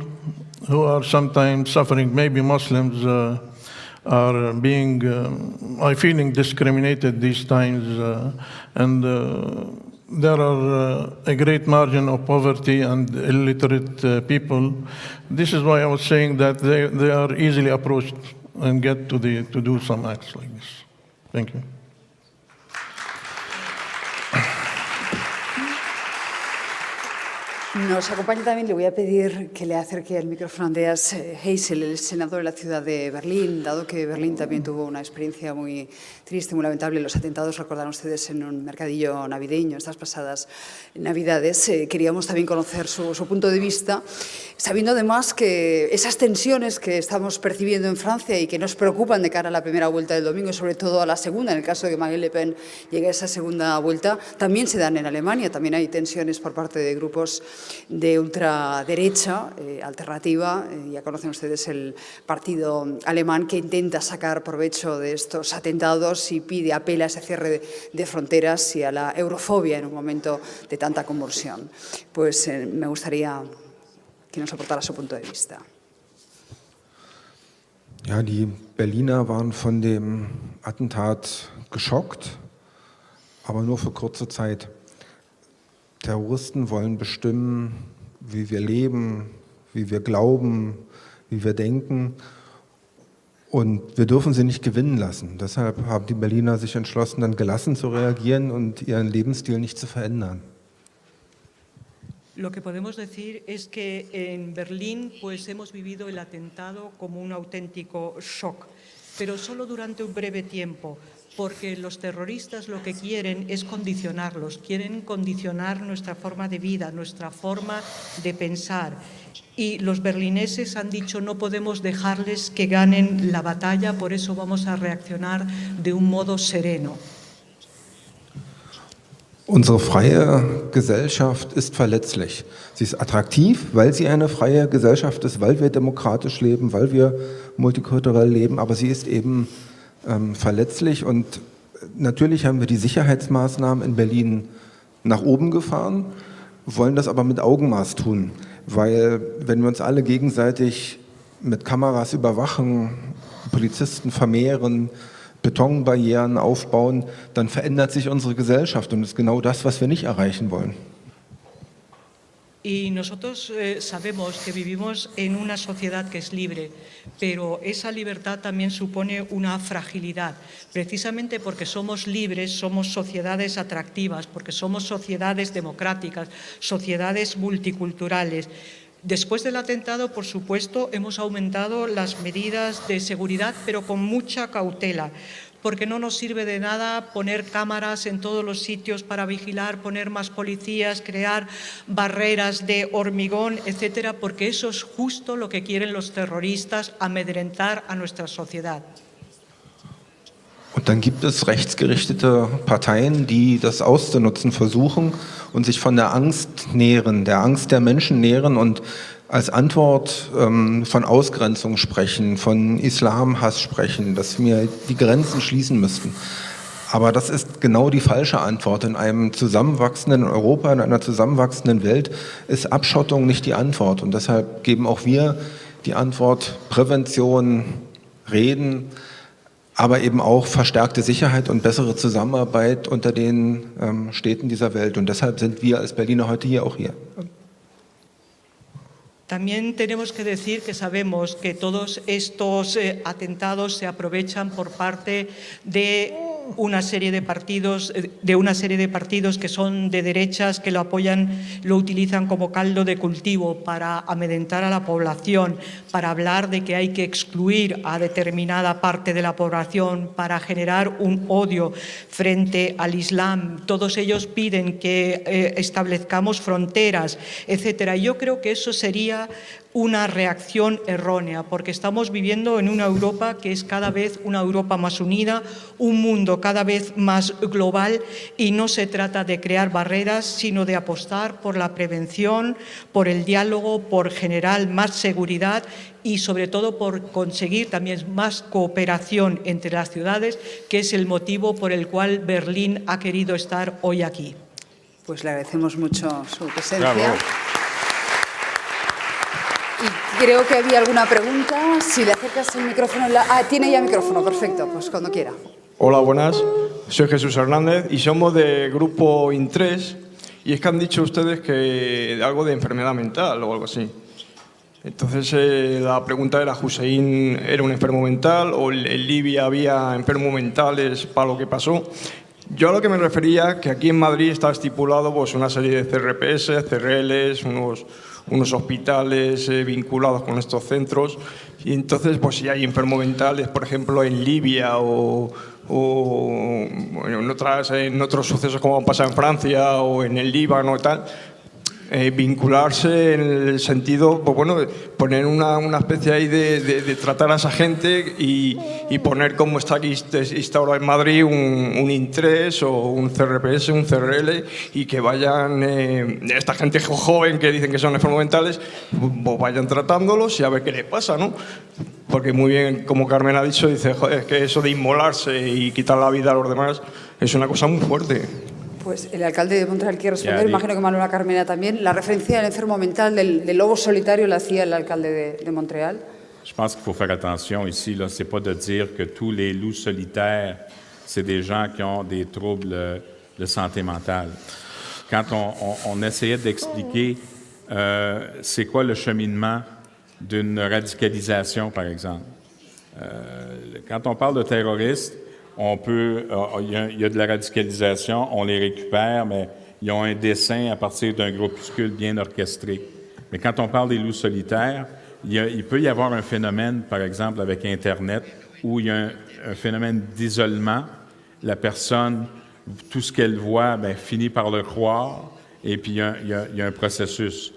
S11: who are sometimes suffering. Maybe Muslims are feeling discriminated these times, and there are a great margin of poverty and illiterate people. This is why I was saying that they are easily approached and get to do some acts like this. Thank you.
S1: Nos acompaña también, le voy a pedir que le acerque el micrófono a Andreas Heysel, el senador de la ciudad de Berlín, dado que Berlín también tuvo una experiencia muy triste, muy lamentable. Los atentados, recordarán ustedes, en un mercadillo navideño, estas pasadas Navidades. Queríamos también conocer su punto de vista, sabiendo además que esas tensiones que estamos percibiendo en Francia y que nos preocupan de cara a la primera vuelta del domingo y sobre todo a la segunda, en el caso de que Marine Le Pen llegue a esa segunda vuelta, también se dan en Alemania. También hay tensiones por parte de grupos de ultraderecha alternativa. Ya conocen ustedes el partido alemán que intenta sacar provecho de estos atentados y apela a ese cierre de fronteras y a la eurofobia en un momento de tanta convulsión. Pues me gustaría que nos aportara su punto de vista.
S13: Ja, die Berliner waren von dem Attentat geschockt, aber nur für kurze Zeit. Terroristen wollen bestimmen, wie wir leben, wie wir glauben, wie wir denken. Und wir dürfen sie nicht gewinnen lassen. Deshalb haben die Berliner sich entschlossen, dann gelassen zu reagieren und ihren Lebensstil nicht zu verändern.
S14: Lo que podemos decir es que en Berlín pues, hemos vivido el atentado como un auténtico shock, pero solo durante un breve tiempo, porque los terroristas lo que quieren es condicionarlos, quieren condicionar nuestra forma de vida, nuestra forma de pensar. Y los berlineses han dicho no podemos dejarles que ganen la batalla, por eso vamos a reaccionar de un modo sereno.
S13: Unsere freie Gesellschaft ist verletzlich. Sie ist attraktiv, weil sie eine freie Gesellschaft ist, weil wir demokratisch leben, weil wir multikulturell leben, aber sie ist eben verletzlich und natürlich haben wir die Sicherheitsmaßnahmen in Berlin nach oben gefahren, wollen das aber mit Augenmaß tun, weil wenn wir uns alle gegenseitig mit Kameras überwachen, Polizisten vermehren, Betonbarrieren aufbauen, dann verändert sich unsere Gesellschaft und das ist genau das, was wir nicht erreichen wollen.
S14: Y nosotros sabemos que vivimos en una sociedad que es libre, pero esa libertad también supone una fragilidad. Precisamente porque somos libres, somos sociedades atractivas, porque somos sociedades democráticas, sociedades multiculturales. Después del atentado, por supuesto, hemos aumentado las medidas de seguridad, pero con mucha cautela, porque no nos sirve de nada poner cámaras en todos los sitios para vigilar, poner más policías, crear barreras de hormigón, etcétera, porque eso es justo lo que quieren los terroristas, amedrentar a nuestra sociedad.
S13: Und dann gibt es rechtsgerichtete Parteien, die das auszunutzen versuchen und sich von der Angst nähren, der Angst der Menschen nähren und als Antwort von Ausgrenzung sprechen, von Islamhass sprechen, dass wir die Grenzen schließen müssten. Aber das ist genau die falsche Antwort. In einem zusammenwachsenden Europa, in einer zusammenwachsenden Welt ist Abschottung nicht die Antwort. Und deshalb geben auch wir die Antwort Prävention, Reden, aber eben auch verstärkte Sicherheit und bessere Zusammenarbeit unter den Städten dieser Welt. Und deshalb sind wir als Berliner heute hier auch hier.
S14: También tenemos que decir que sabemos que todos estos atentados se aprovechan por parte de una serie de partidos, que son de derechas, que lo apoyan, lo utilizan como caldo de cultivo para amedrentar a la población, para hablar de que hay que excluir a determinada parte de la población, para generar un odio frente al Islam. Todos ellos piden que establezcamos fronteras, etcétera. Yo creo que eso sería una reacción errónea, porque estamos viviendo en una Europa que es cada vez una Europa más unida, un mundo cada vez más global, y no se trata de crear barreras, sino de apostar por la prevención, por el diálogo, por generar más seguridad y sobre todo por conseguir también más cooperación entre las ciudades, que es el motivo por el cual Berlín ha querido estar hoy aquí.
S1: Pues le agradecemos mucho su presencia.
S12: Bravo.
S1: Y creo que había alguna pregunta. Si le acercas el micrófono... tiene ya micrófono, perfecto, pues cuando quiera.
S15: Hola, buenas. Soy Jesús Hernández y somos de Grupo IN3. Y es que han dicho ustedes que algo de enfermedad mental o algo así. Entonces la pregunta era, ¿Hussein era un enfermo mental o en Libia había enfermos mentales para lo que pasó? Yo a lo que me refería, que aquí en Madrid está estipulado pues, una serie de CRPS, CRLs, unos hospitales vinculados con estos centros, y entonces pues si hay enfermos mentales, por ejemplo en Libia o en otros sucesos como han pasado en Francia o en el Líbano y tal, vincularse en el sentido, pues bueno, poner una especie ahí de tratar a esa gente y poner como está aquí instaurado en Madrid un IN3 o un CRPS, un CRL, y que vayan, esta gente joven que dicen que son enfermos mentales, pues vayan tratándolos y a ver qué les pasa, ¿no? Porque muy bien, como Carmen ha dicho, dice, joder, es que eso de inmolarse y quitar la vida a los demás es una cosa muy fuerte.
S1: Pues el alcalde de Montreal quiere responder, imagino que Manuela Carmena también. La referencia al enfermo mental del lobo solitario la hacía el alcalde de Montréal.
S12: Je pense qu'il faut faire attention ici. Ce n'est pas de dire que tous les loups solitaires, c'est des gens qui ont des troubles de santé mentale. Quand on essayait d'expliquer c'est quoi le cheminement d'une radicalisation, par exemple. Quand on parle de terroristes, il y a de la radicalisation, on les récupère, mais ils ont un dessein à partir d'un groupuscule bien orchestré. Mais quand on parle des loups solitaires, il peut y avoir un phénomène, par exemple, avec Internet, où il y a un phénomène d'isolement. La personne, tout ce qu'elle voit, finit par le croire, et puis il y a un processus.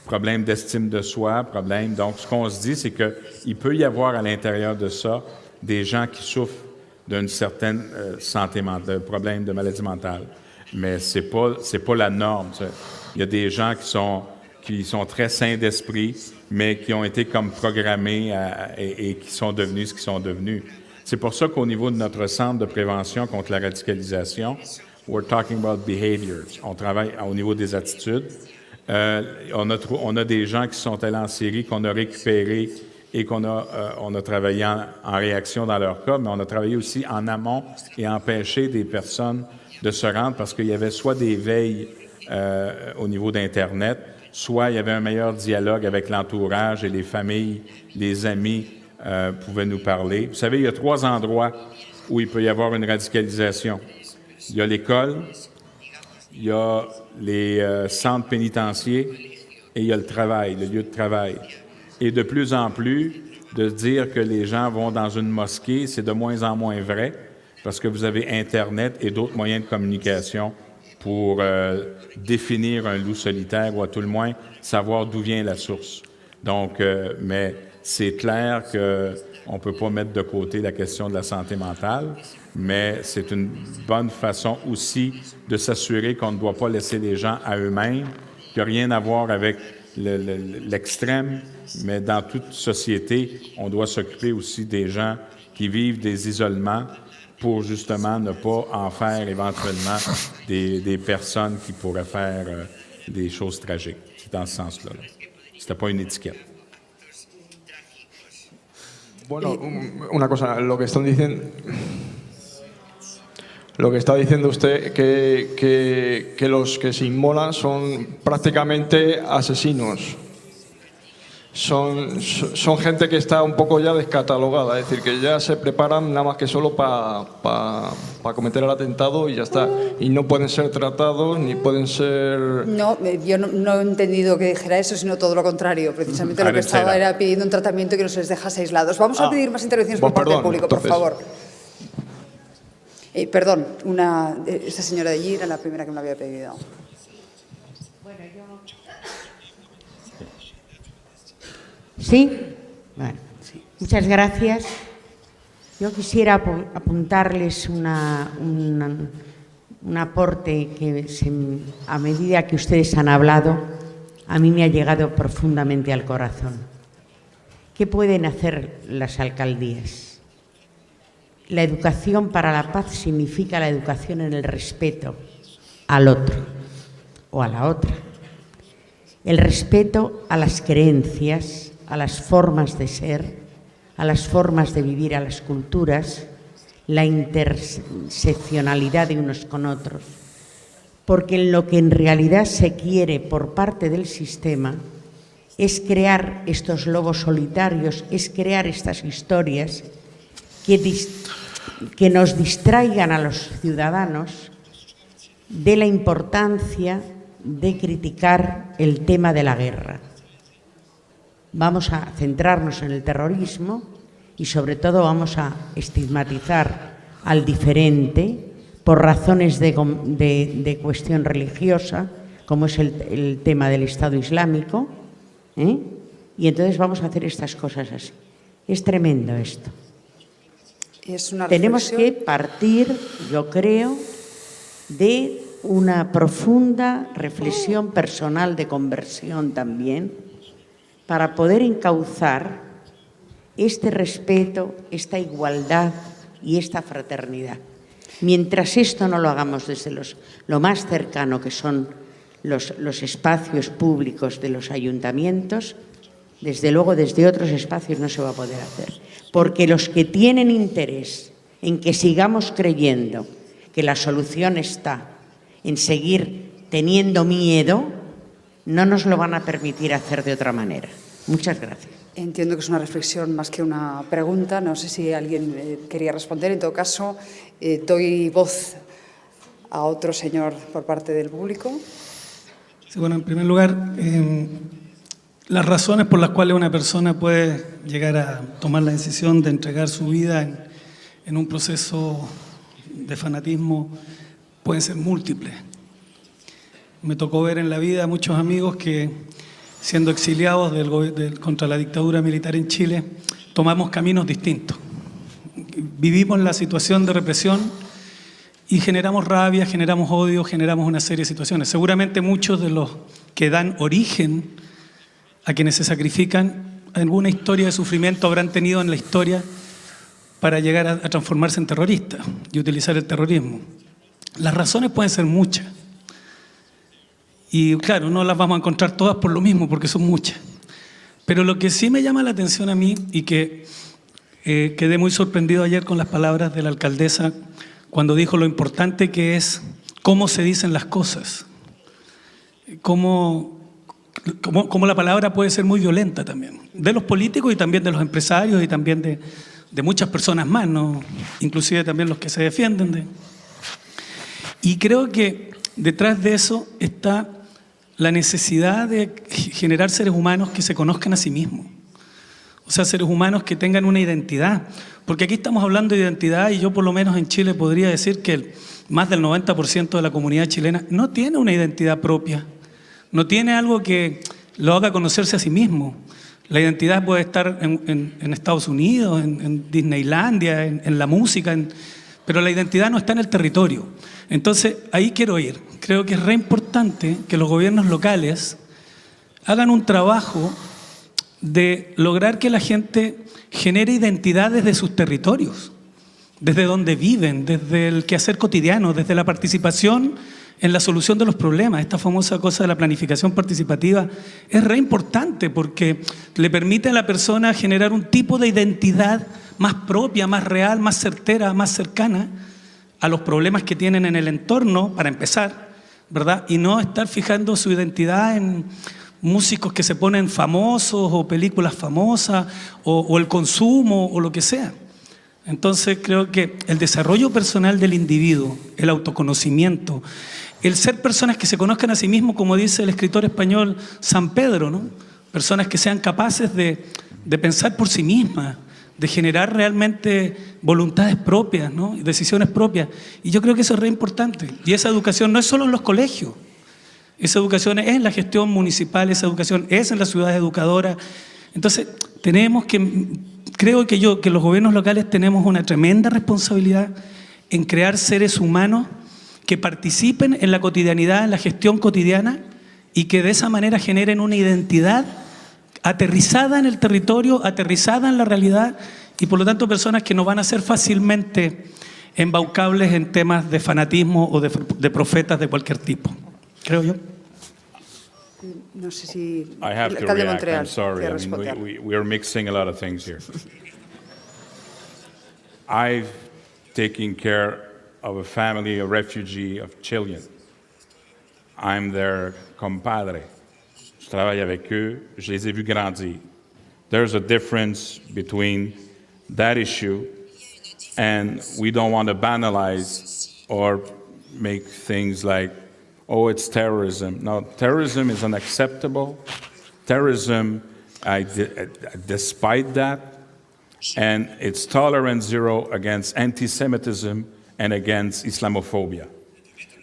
S12: Problème d'estime de soi, problème. Donc, ce qu'on se dit, c'est qu'il peut y avoir à l'intérieur de ça des gens qui souffrent d'une certaine santé mentale, problème de maladie mentale. Mais c'est pas la norme. Il y a des gens qui sont très sains d'esprit, mais qui ont été comme programmés et qui sont devenus ce qu'ils sont devenus. C'est pour ça qu'au niveau de notre centre de prévention contre la radicalisation, we're talking about behaviors. On travaille au niveau des attitudes. On a des gens qui sont allés en Syrie, qu'on a récupérés et qu'on a, on a travaillé en réaction dans leur cas, mais on a travaillé aussi en amont et empêché des personnes de se rendre parce qu'il y avait soit des veilles au niveau d'Internet, soit il y avait un meilleur dialogue avec l'entourage et les familles, les amis pouvaient nous parler. Vous savez, il y a 3 endroits où il peut y avoir une radicalisation. Il y a l'école, il y a les centres pénitentiaires et il y a le travail, le lieu de travail. Et de plus en plus, de dire que les gens vont dans une mosquée, c'est de moins en moins vrai parce que vous avez Internet et d'autres moyens de communication pour définir un loup solitaire ou à tout le moins savoir d'où vient la source. Donc, mais c'est clair qu'on ne peut pas mettre de côté la question de la santé mentale, mais c'est une bonne façon aussi de s'assurer qu'on ne doit pas laisser les gens à eux-mêmes, qui n'a rien à voir avec l'extrême, mais dans toute société, on doit s'occuper aussi des gens qui vivent des isolements pour justement ne pas en faire éventuellement des personnes qui pourraient faire des choses tragiques. C'est dans ce sens-là. C'était pas une étiquette.
S15: Bueno, una cosa, lo que está diciendo usted que los que se inmolan son prácticamente asesinos. Son gente que está un poco ya descatalogada, es decir, que ya se preparan nada más que solo para cometer el atentado y ya está. Y no pueden ser tratados ni pueden ser...
S1: No, yo no he entendido que dijera eso, sino todo lo contrario. Precisamente lo que estaba era pidiendo un tratamiento que no se les dejase aislados. Vamos a pedir más intervenciones por parte del público, por favor. Perdón, esta señora de allí era la primera que me lo había pedido.
S16: ¿Sí? Bueno, muchas gracias. Yo quisiera apuntarles un aporte que a medida que ustedes han hablado, a mí me ha llegado profundamente al corazón. ¿Qué pueden hacer las alcaldías? La educación para la paz significa la educación en el respeto al otro o a la otra. El respeto a las creencias, a las formas de ser, a las formas de vivir, a las culturas, la interseccionalidad de unos con otros. Porque lo que en realidad se quiere por parte del sistema es crear estos lobos solitarios, es crear estas historias que nos distraigan a los ciudadanos de la importancia de criticar el tema de la guerra. Vamos a centrarnos en el terrorismo y sobre todo vamos a estigmatizar al diferente por razones de cuestión religiosa, como es el tema del Estado Islámico, y entonces vamos a hacer estas cosas así. Es tremendo esto. Tenemos que partir, yo creo, de una profunda reflexión personal de conversión también, para poder encauzar este respeto, esta igualdad y esta fraternidad. Mientras esto no lo hagamos desde lo más cercano que son los espacios públicos de los ayuntamientos, desde luego desde otros espacios no se va a poder hacer. Porque los que tienen interés en que sigamos creyendo que la solución está en seguir teniendo miedo, no nos lo van a permitir hacer de otra manera. Muchas gracias.
S1: Entiendo que es una reflexión más que una pregunta. No sé si alguien quería responder. En todo caso, doy voz a otro señor por parte del público.
S17: Sí, bueno, en primer lugar, las razones por las cuales una persona puede llegar a tomar la decisión de entregar su vida en un proceso de fanatismo pueden ser múltiples. Me tocó ver en la vida a muchos amigos que, siendo exiliados contra la dictadura militar en Chile, tomamos caminos distintos. Vivimos la situación de represión y generamos rabia, generamos odio, generamos una serie de situaciones. Seguramente muchos de los que dan origen a quienes se sacrifican, alguna historia de sufrimiento habrán tenido en la historia para llegar a transformarse en terroristas y utilizar el terrorismo. Las razones pueden ser muchas. Y claro, no las vamos a encontrar todas por lo mismo, porque son muchas. Pero lo que sí me llama la atención a mí, y que quedé muy sorprendido ayer con las palabras de la alcaldesa cuando dijo lo importante que es cómo se dicen las cosas, cómo la palabra puede ser muy violenta también, de los políticos y también de los empresarios y también de muchas personas más, ¿no? Inclusive también los que se defienden. Y creo que detrás de eso está la necesidad de generar seres humanos que se conozcan a sí mismos. O sea, seres humanos que tengan una identidad. Porque aquí estamos hablando de identidad y yo por lo menos en Chile podría decir que más del 90% de la comunidad chilena no tiene una identidad propia. No tiene algo que lo haga conocerse a sí mismo. La identidad puede estar en Estados Unidos, en Disneylandia, en la música, pero la identidad no está en el territorio. Entonces, ahí quiero ir. Creo que es re importante que los gobiernos locales hagan un trabajo de lograr que la gente genere identidad desde sus territorios, desde donde viven, desde el quehacer cotidiano, desde la participación en la solución de los problemas. Esta famosa cosa de la planificación participativa es re importante porque le permite a la persona generar un tipo de identidad más propia, más real, más certera, más cercana a los problemas que tienen en el entorno, para empezar, ¿verdad? Y no estar fijando su identidad en músicos que se ponen famosos o películas famosas o el consumo o lo que sea. Entonces creo que el desarrollo personal del individuo, el autoconocimiento, el ser personas que se conozcan a sí mismos, como dice el escritor español San Pedro, ¿no? Personas que sean capaces de pensar por sí mismas, de generar realmente voluntades propias, ¿no? Y decisiones propias. Y yo creo que eso es re importante. Y esa educación no es solo en los colegios. Esa educación es en la gestión municipal, esa educación es en las ciudades educadoras. Entonces, creo que los gobiernos locales tenemos una tremenda responsabilidad en crear seres humanos que participen en la cotidianidad, en la gestión cotidiana y que de esa manera generen una identidad aterrizada en el territorio, aterrizada en la realidad y por lo tanto personas que no van a ser fácilmente embaucables en temas de fanatismo o de profetas de cualquier tipo, creo yo.
S1: No sé si
S12: I have to react. I'm sorry. I mean, we are mixing a lot of things here. I've taken care of a family, a refugee of Chilean. I'm their compadre. Je travaille avec eux. Je les ai vus grandir. There's a difference between that issue and we don't want to banalize or make things like, oh, it's terrorism. No, terrorism is unacceptable. Terrorism, despite that, and it's tolerance zero against anti-Semitism and against Islamophobia.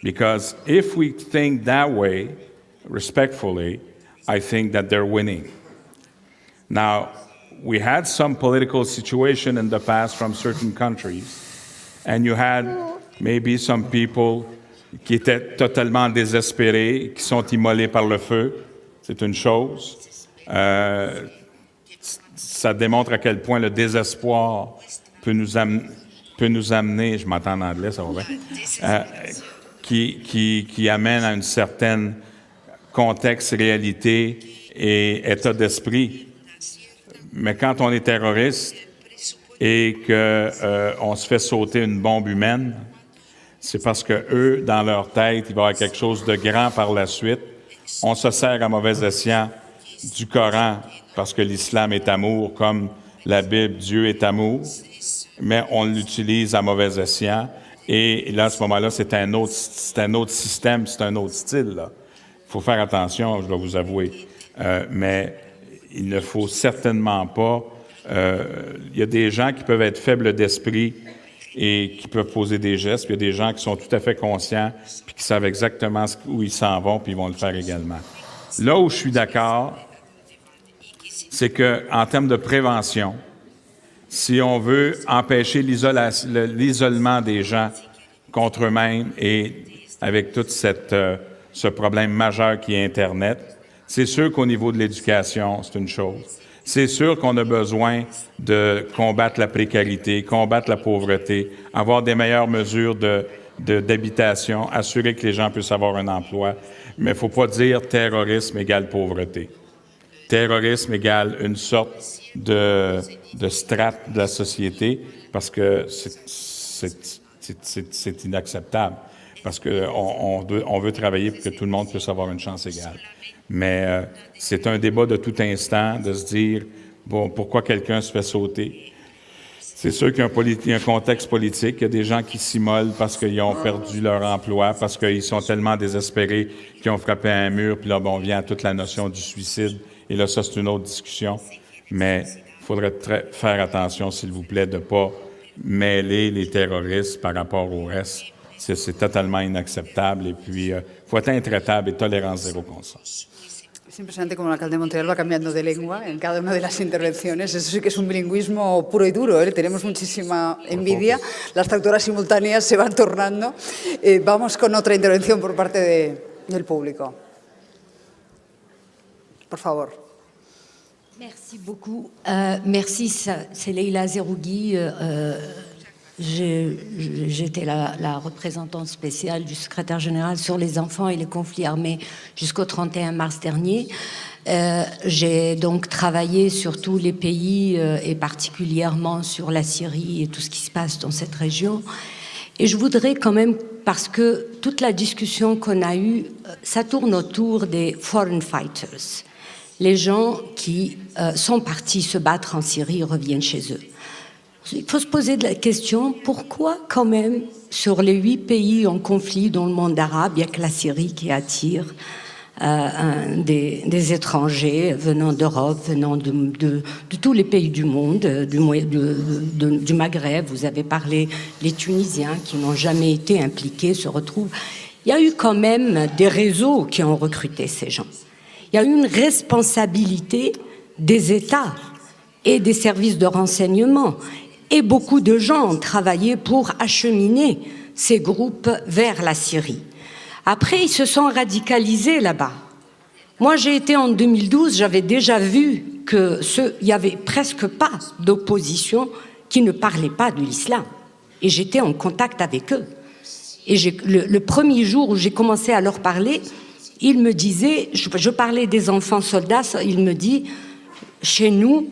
S12: Because if we think that way, respectfully, I think that they're winning. Now, we had some political situation in the past from certain countries, and you had maybe some people qui étaient totalement désespérés, qui sont immolés par le feu. C'est une chose. Ça démontre à quel point le désespoir peut nous amener, je m'entends en anglais, ça va bien, qui amène à une certaine contexte, réalité et état d'esprit. Mais quand on est terroriste et qu'on se fait sauter une bombe humaine, c'est parce que eux, dans leur tête, il va y avoir quelque chose de grand par la suite. On se sert à mauvais escient du Coran parce que l'islam est amour, comme la Bible, Dieu est amour, mais on l'utilise à mauvais escient. Et là, à ce moment-là, c'est un autre système, c'est un autre style. Il faut faire attention, je dois vous avouer. Mais il ne faut certainement pas... Il y a des gens qui peuvent être faibles d'esprit et qui peuvent poser des gestes, puis il y a des gens qui sont tout à fait conscients puis qui savent exactement où ils s'en vont, puis ils vont le faire également. Là où je suis d'accord, c'est qu'en termes de prévention, si on veut empêcher l'isolement des gens contre eux-mêmes et avec tout ce problème majeur qui est Internet, c'est sûr qu'au niveau de l'éducation, c'est une chose. C'est sûr qu'on a besoin de combattre la précarité, combattre la pauvreté, avoir des meilleures mesures d'habitation, assurer que les gens puissent avoir un emploi. Mais il ne faut pas dire terrorisme égale pauvreté. terrorisme égale une sorte de strate de la société, parce que c'est inacceptable. Parce qu'on veut travailler pour que tout le monde puisse avoir une chance égale. Mais c'est un débat de tout instant de se dire, bon, pourquoi quelqu'un se fait sauter? C'est sûr qu'il y a un contexte politique, il y a des gens qui s'immolent parce qu'ils ont perdu leur emploi, parce qu'ils sont tellement désespérés qu'ils ont frappé un mur, puis là, bon, on vient à toute la notion du suicide. Et là, ça, c'est une autre discussion. Mais il faudrait faire attention, s'il vous plaît, de ne pas mêler les terroristes par rapport au reste. C'est totalement inacceptable. Et puis, il faut être intraitable et tolérance zéro constant.
S1: Es impresionante cómo el alcalde de Montreal va cambiando de lengua en cada una de las intervenciones. Eso sí que es un bilingüismo puro y duro, ¿eh? Tenemos muchísima envidia. Las traductoras simultáneas se van tornando. Vamos con otra intervención por parte del público. Por favor.
S18: Merci beaucoup. Merci, c'est Leila Zerougui. J'étais la représentante spéciale du secrétaire général sur les enfants et les conflits armés jusqu'au 31 mars dernier. J'ai donc travaillé sur tous les pays et particulièrement sur la Syrie et tout ce qui se passe dans cette région. Et je voudrais quand même, parce que toute la discussion qu'on a eue, ça tourne autour des foreign fighters. Les gens qui sont partis se battre en Syrie reviennent chez eux. Il faut se poser la question, pourquoi quand même, sur les 8 pays en conflit dans le monde arabe, il n'y a que la Syrie qui attire des étrangers venant d'Europe, venant de tous les pays du monde, du Maghreb. Vous avez parlé, les Tunisiens qui n'ont jamais été impliqués se retrouvent. Il y a eu quand même des réseaux qui ont recruté ces gens. Il y a eu une responsabilité des États et des services de renseignement. Et beaucoup de gens ont travaillé pour acheminer ces groupes vers la Syrie. Après, ils se sont radicalisés là-bas. Moi, j'ai été en 2012, j'avais déjà vu qu'il n'y avait presque pas d'opposition qui ne parlait pas de l'islam. Et j'étais en contact avec eux. Et le premier jour où j'ai commencé à leur parler, ils me disaient, je parlais des enfants soldats, il me dit, chez nous,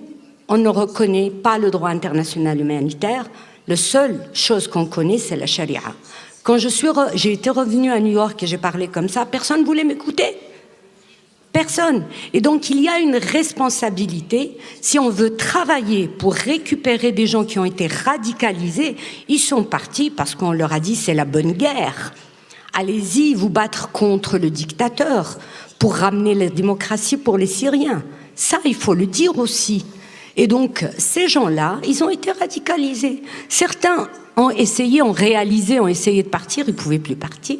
S18: on ne reconnaît pas le droit international humanitaire. La seule chose qu'on connaît, c'est la charia. Quand j'ai été revenue à New York et j'ai parlé comme ça, personne ne voulait m'écouter. Personne. Et donc, il y a une responsabilité. Si on veut travailler pour récupérer des gens qui ont été radicalisés, ils sont partis parce qu'on leur a dit c'est la bonne guerre. Allez-y, vous battre contre le dictateur pour ramener la démocratie pour les Syriens. Ça, il faut le dire aussi. Et donc, ces gens-là, ils ont été radicalisés. Certains ont essayé de partir, ils ne pouvaient plus partir.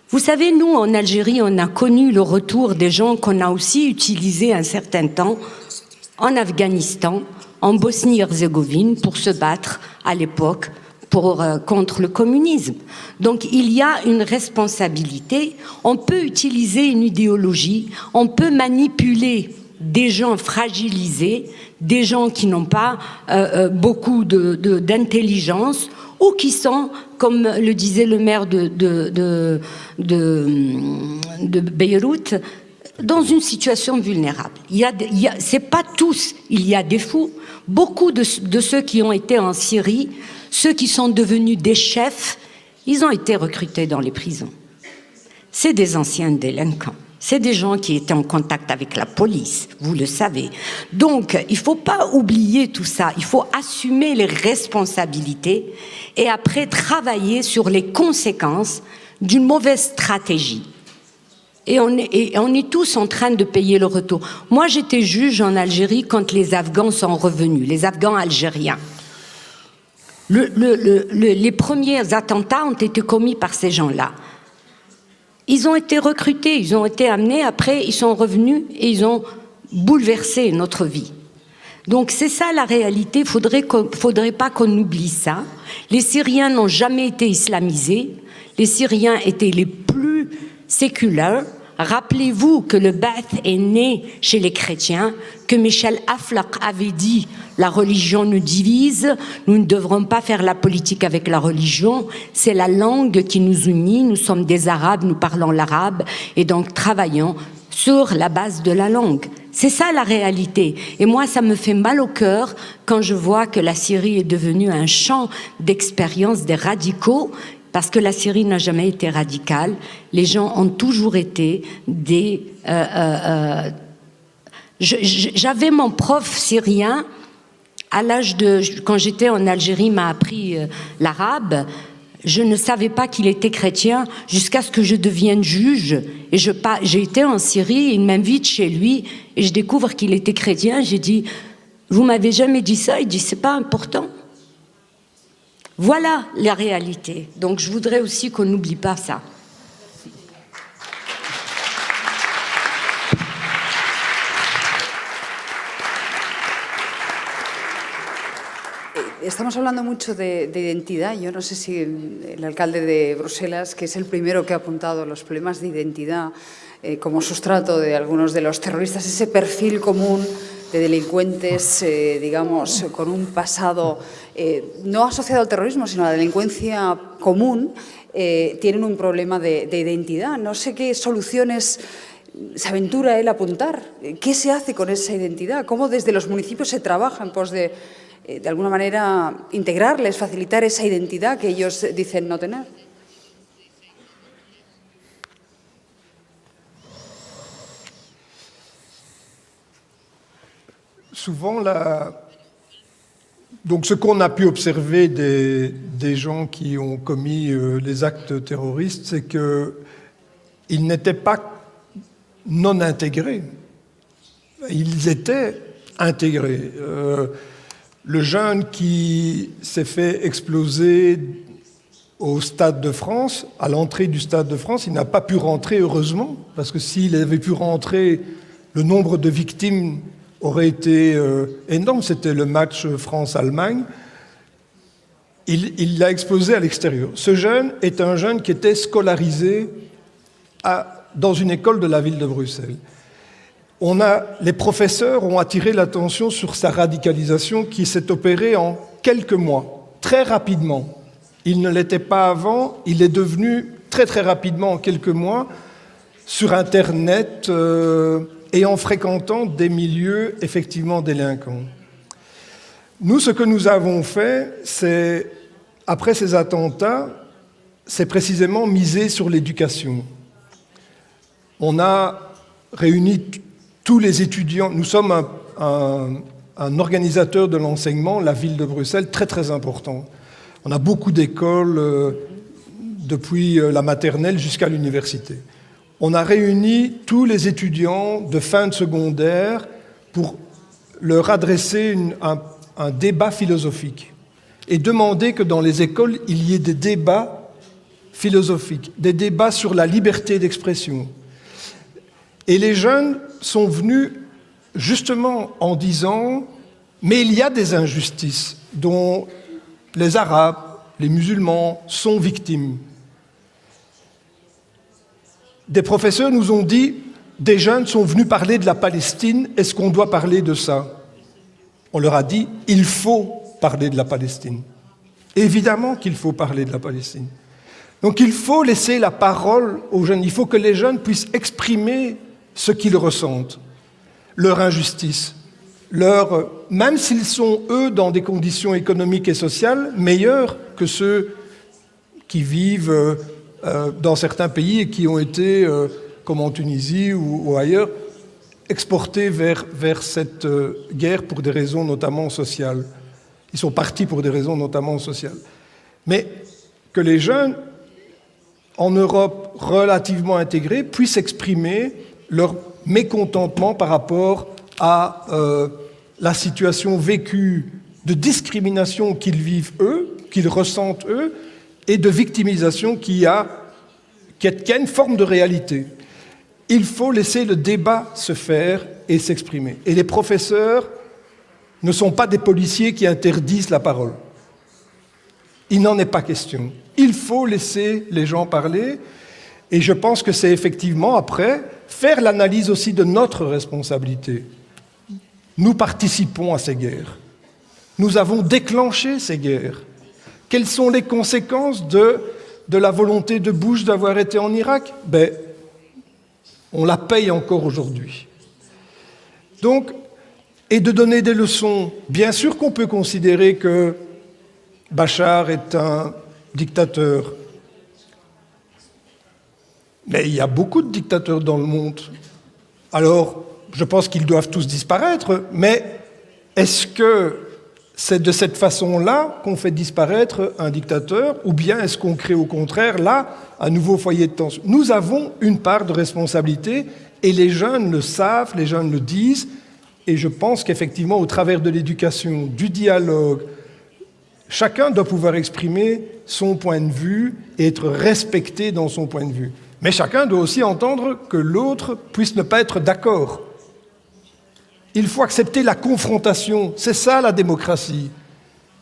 S18: Vous savez, nous, en Algérie, on a connu le retour des gens qu'on a aussi utilisés un certain temps en Afghanistan, en Bosnie-Herzégovine, pour se battre à l'époque contre le communisme. Donc, il y a une responsabilité. On peut utiliser une idéologie, on peut manipuler des gens fragilisés, des gens qui n'ont pas beaucoup d'intelligence ou qui sont, comme le disait le maire de Beyrouth, dans une situation vulnérable. C'est pas tous, il y a des fous. Beaucoup de ceux qui ont été en Syrie, ceux qui sont devenus des chefs, ils ont été recrutés dans les prisons. C'est des anciens délinquants. C'est des gens qui étaient en contact avec la police, vous le savez. Donc, il ne faut pas oublier tout ça. Il faut assumer les responsabilités et après travailler sur les conséquences d'une mauvaise stratégie. Et on est tous en train de payer le retour. Moi, j'étais juge en Algérie quand les Afghans sont revenus, les Afghans algériens. Les premiers attentats ont été commis par ces gens-là. Ils ont été recrutés, ils ont été amenés, après ils sont revenus et ils ont bouleversé notre vie. Donc c'est ça la réalité, faudrait pas qu'on oublie ça. Les Syriens n'ont jamais été islamisés, les Syriens étaient les plus séculaires. Rappelez-vous que le Ba'ath est né chez les chrétiens, que Michel Aflaq avait dit « La religion nous divise, nous ne devrons pas faire la politique avec la religion, c'est la langue qui nous unit, nous sommes des Arabes, nous parlons l'arabe et donc travaillons sur la base de la langue. C'est ça la réalité. Et moi, ça me fait mal au cœur quand je vois que la Syrie est devenue un champ d'expérience des radicaux, parce que la Syrie n'a jamais été radicale. Les gens ont toujours été des... J'avais mon prof syrien, à l'âge de... Quand j'étais en Algérie, m'a appris l'arabe. Je ne savais pas qu'il était chrétien jusqu'à ce que je devienne juge. Et j'ai été en Syrie, il m'invite chez lui et je découvre qu'il était chrétien. J'ai dit, vous m'avez jamais dit ça? Il dit, c'est pas important. Voilà la réalité. Donc je voudrais aussi qu'on n'oublie pas ça.
S1: Estamos hablando mucho de identidad. Yo no sé si el alcalde de Bruselas, que es el primero que ha apuntado los problemas de identidad como sustrato de algunos de los terroristas, ese perfil común de delincuentes, digamos, con un pasado no asociado al terrorismo, sino a la delincuencia común, tienen un problema de identidad. No sé qué soluciones se aventura él a apuntar. ¿Qué se hace con esa identidad? ¿Cómo desde los municipios se trabaja en pos de alguna manera, integrarles, facilitar esa identidad que ellos dicen no tener?
S9: Souvent, donc ce qu'on a pu observer des gens qui ont commis les actes terroristes, c'est qu'ils n'étaient pas non intégrés. Ils étaient intégrés. Le jeune qui s'est fait exploser au Stade de France, à l'entrée du Stade de France, il n'a pas pu rentrer, heureusement, parce que s'il avait pu rentrer, le nombre de victimes aurait été énorme. C'était le match France-Allemagne. Il l'a explosé à l'extérieur. Ce jeune est un jeune qui était scolarisé dans une école de la ville de Bruxelles. Les professeurs ont attiré l'attention sur sa radicalisation qui s'est opérée en quelques mois, très rapidement. Il ne l'était pas avant, il est devenu très très rapidement, en quelques mois, sur Internet et en fréquentant des milieux effectivement délinquants. Nous, ce que nous avons fait, c'est, après ces attentats, c'est précisément miser sur l'éducation. On a réuni tous les étudiants. Nous sommes un organisateur de l'enseignement, la ville de Bruxelles, très très important. On a beaucoup d'écoles depuis la maternelle jusqu'à l'université. On a réuni tous les étudiants de fin de secondaire pour leur adresser un débat philosophique et demander que dans les écoles, il y ait des débats philosophiques, des débats sur la liberté d'expression. Et les jeunes sont venus justement en disant « mais il y a des injustices dont les Arabes, les musulmans sont victimes ». Des professeurs nous ont dit « des jeunes sont venus parler de la Palestine, est-ce qu'on doit parler de ça ?» On leur a dit « il faut parler de la Palestine ». Évidemment qu'il faut parler de la Palestine. Donc il faut laisser la parole aux jeunes, il faut que les jeunes puissent exprimer ce qu'ils ressentent, leur injustice, même s'ils sont, eux, dans des conditions économiques et sociales meilleures que ceux qui vivent dans certains pays et qui ont été, comme en Tunisie ou ailleurs, exportés vers cette guerre pour des raisons notamment sociales. Ils sont partis pour des raisons notamment sociales. Mais que les jeunes, en Europe relativement intégrés, puissent exprimer leur mécontentement par rapport à la situation vécue de discrimination qu'ils vivent eux, qu'ils ressentent eux, et de victimisation qui a une forme de réalité. Il faut laisser le débat se faire et s'exprimer. Et les professeurs ne sont pas des policiers qui interdisent la parole. Il n'en est pas question. Il faut laisser les gens parler. Et je pense que c'est effectivement, après, faire l'analyse aussi de notre responsabilité. Nous participons à ces guerres. Nous avons déclenché ces guerres. Quelles sont les conséquences de la volonté de Bush d'avoir été en Irak? On la paye encore aujourd'hui. Donc, et de donner des leçons. Bien sûr qu'on peut considérer que Bachar est un dictateur. Mais il y a beaucoup de dictateurs dans le monde. Alors, je pense qu'ils doivent tous disparaître, mais est-ce que c'est de cette façon-là qu'on fait disparaître un dictateur, ou bien est-ce qu'on crée au contraire, là, un nouveau foyer de tension? Nous avons une part de responsabilité, et les jeunes le savent, les jeunes le disent, et je pense qu'effectivement, au travers de l'éducation, du dialogue, chacun doit pouvoir exprimer son point de vue et être respecté dans son point de vue. Mais chacun doit aussi entendre que l'autre puisse ne pas être d'accord. Il faut accepter la confrontation, c'est ça la démocratie.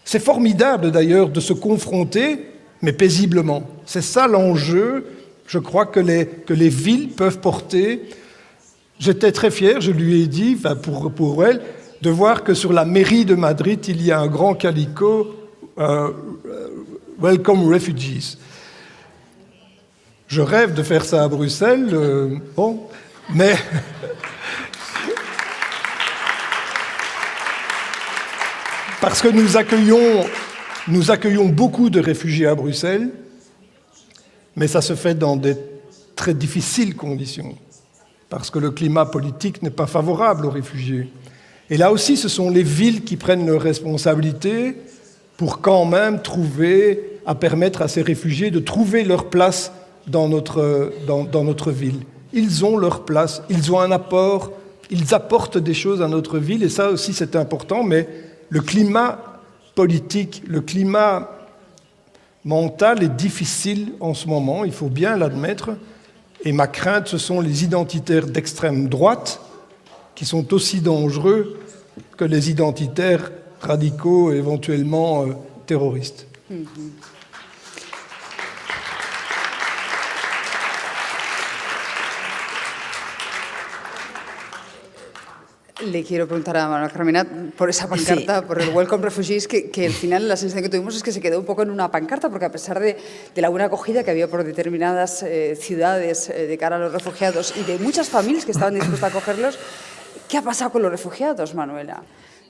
S9: C'est formidable d'ailleurs de se confronter, mais paisiblement. C'est ça l'enjeu, je crois, que les villes peuvent porter. J'étais très fier, je lui ai dit, pour elle, de voir que sur la mairie de Madrid, il y a un grand calico « Welcome Refugees ». Je rêve de faire ça à Bruxelles, bon, mais... Parce que nous accueillons beaucoup de réfugiés à Bruxelles, mais ça se fait dans des très difficiles conditions, parce que le climat politique n'est pas favorable aux réfugiés. Et là aussi, ce sont les villes qui prennent leurs responsabilités pour quand même permettre à ces réfugiés de trouver leur place dans notre ville. Ils ont leur place, ils ont un apport, ils apportent des choses à notre ville, et ça aussi c'est important, mais le climat politique, le climat mental est difficile en ce moment, il faut bien l'admettre, et ma crainte, ce sont les identitaires d'extrême droite, qui sont aussi dangereux que les identitaires radicaux, éventuellement terroristes.
S1: Le quiero preguntar a Manuel Carmena por esa pancarta, por el Welcome Refugees, que al final la sensación que tuvimos es que se quedó un poco en una pancarta, porque a pesar de la buena acogida que había por determinadas ciudades de cara a los refugiados y de muchas familias que estaban dispuestas a acogerlos, ¿qué ha pasado con los refugiados, Manuela?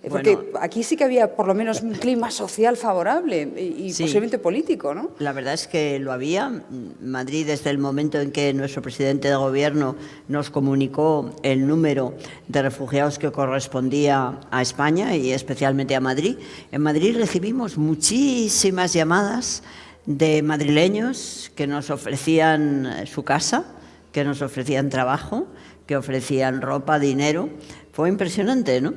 S1: Porque bueno, aquí sí que había por lo menos un clima social favorable y sí, posiblemente político, ¿no?
S10: La verdad es que lo había. Madrid, desde el momento en que nuestro presidente de gobierno nos comunicó el número de refugiados que correspondía a España y especialmente a Madrid, en Madrid recibimos muchísimas llamadas de madrileños que nos ofrecían su casa, que nos ofrecían trabajo, que ofrecían ropa, dinero. Fue impresionante, ¿no?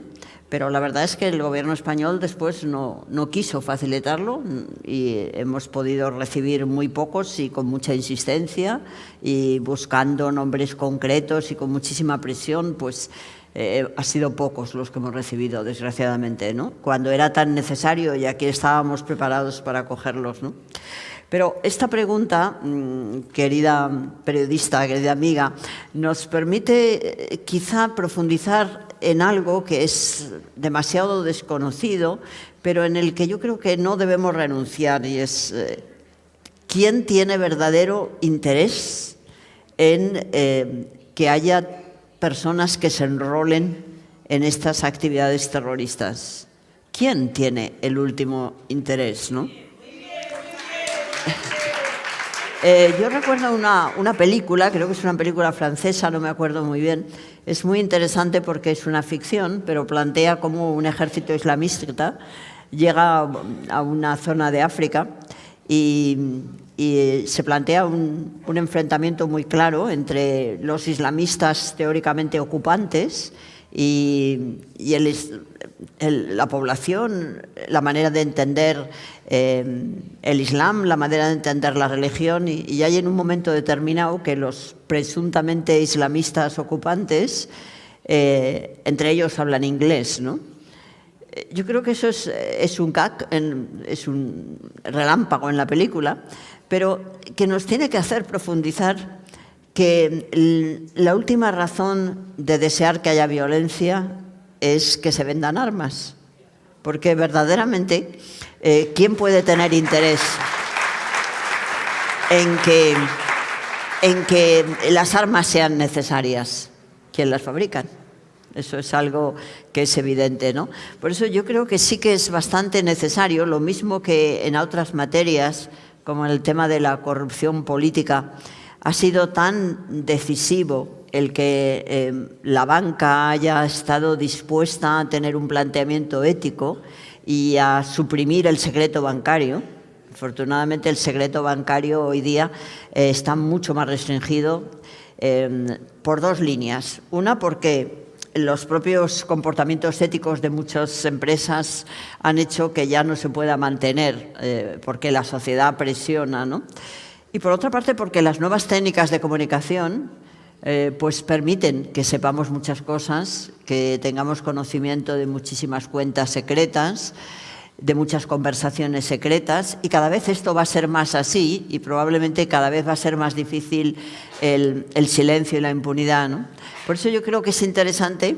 S10: Pero la verdad es que el gobierno español después no quiso facilitarlo y hemos podido recibir muy pocos y con mucha insistencia y buscando nombres concretos y con muchísima presión, pues ha sido pocos los que hemos recibido, desgraciadamente, ¿no? Cuando era tan necesario y aquí estábamos preparados para acogerlos, ¿no? Pero esta pregunta, querida periodista, querida amiga, nos permite quizá profundizar en algo que es demasiado desconocido, pero en el que yo creo que no debemos renunciar, y es ¿quién tiene verdadero interés en que haya personas que se enrolen en estas actividades terroristas? ¿Quién tiene el último interés, no? Yo recuerdo una película, creo que es una película francesa, no me acuerdo muy bien. Es muy interesante porque es una ficción, pero plantea cómo un ejército islamista llega a una zona de África y se plantea un enfrentamiento muy claro entre los islamistas teóricamente ocupantes y la población, la manera de entender el Islam, la manera de entender la religión, y hay en un momento determinado que los presuntamente islamistas ocupantes, entre ellos hablan inglés, ¿no? Yo creo que eso es un gag, es un relámpago en la película, pero que nos tiene que hacer profundizar que la última razón de desear que haya violencia es que se vendan armas, porque verdaderamente ¿quién puede tener interés en en que las armas sean necesarias. ¿Quién las fabrican? Eso es algo que es evidente, ¿no? Por eso yo creo que sí que es bastante necesario, lo mismo que en otras materias, como en el tema de la corrupción política, ha sido tan decisivo el que la banca haya estado dispuesta a tener un planteamiento ético y a suprimir el secreto bancario. Afortunadamente el secreto bancario hoy día está mucho más restringido por dos líneas. Una, porque los propios comportamientos éticos de muchas empresas han hecho que ya no se pueda mantener porque la sociedad presiona, ¿no? Y por otra parte, porque las nuevas técnicas de comunicación pues permiten que sepamos muchas cosas, que tengamos conocimiento de muchísimas cuentas secretas, de muchas conversaciones secretas, y cada vez esto va a ser más así y probablemente cada vez va a ser más difícil el silencio y la impunidad, ¿no? Por eso yo creo que es interesante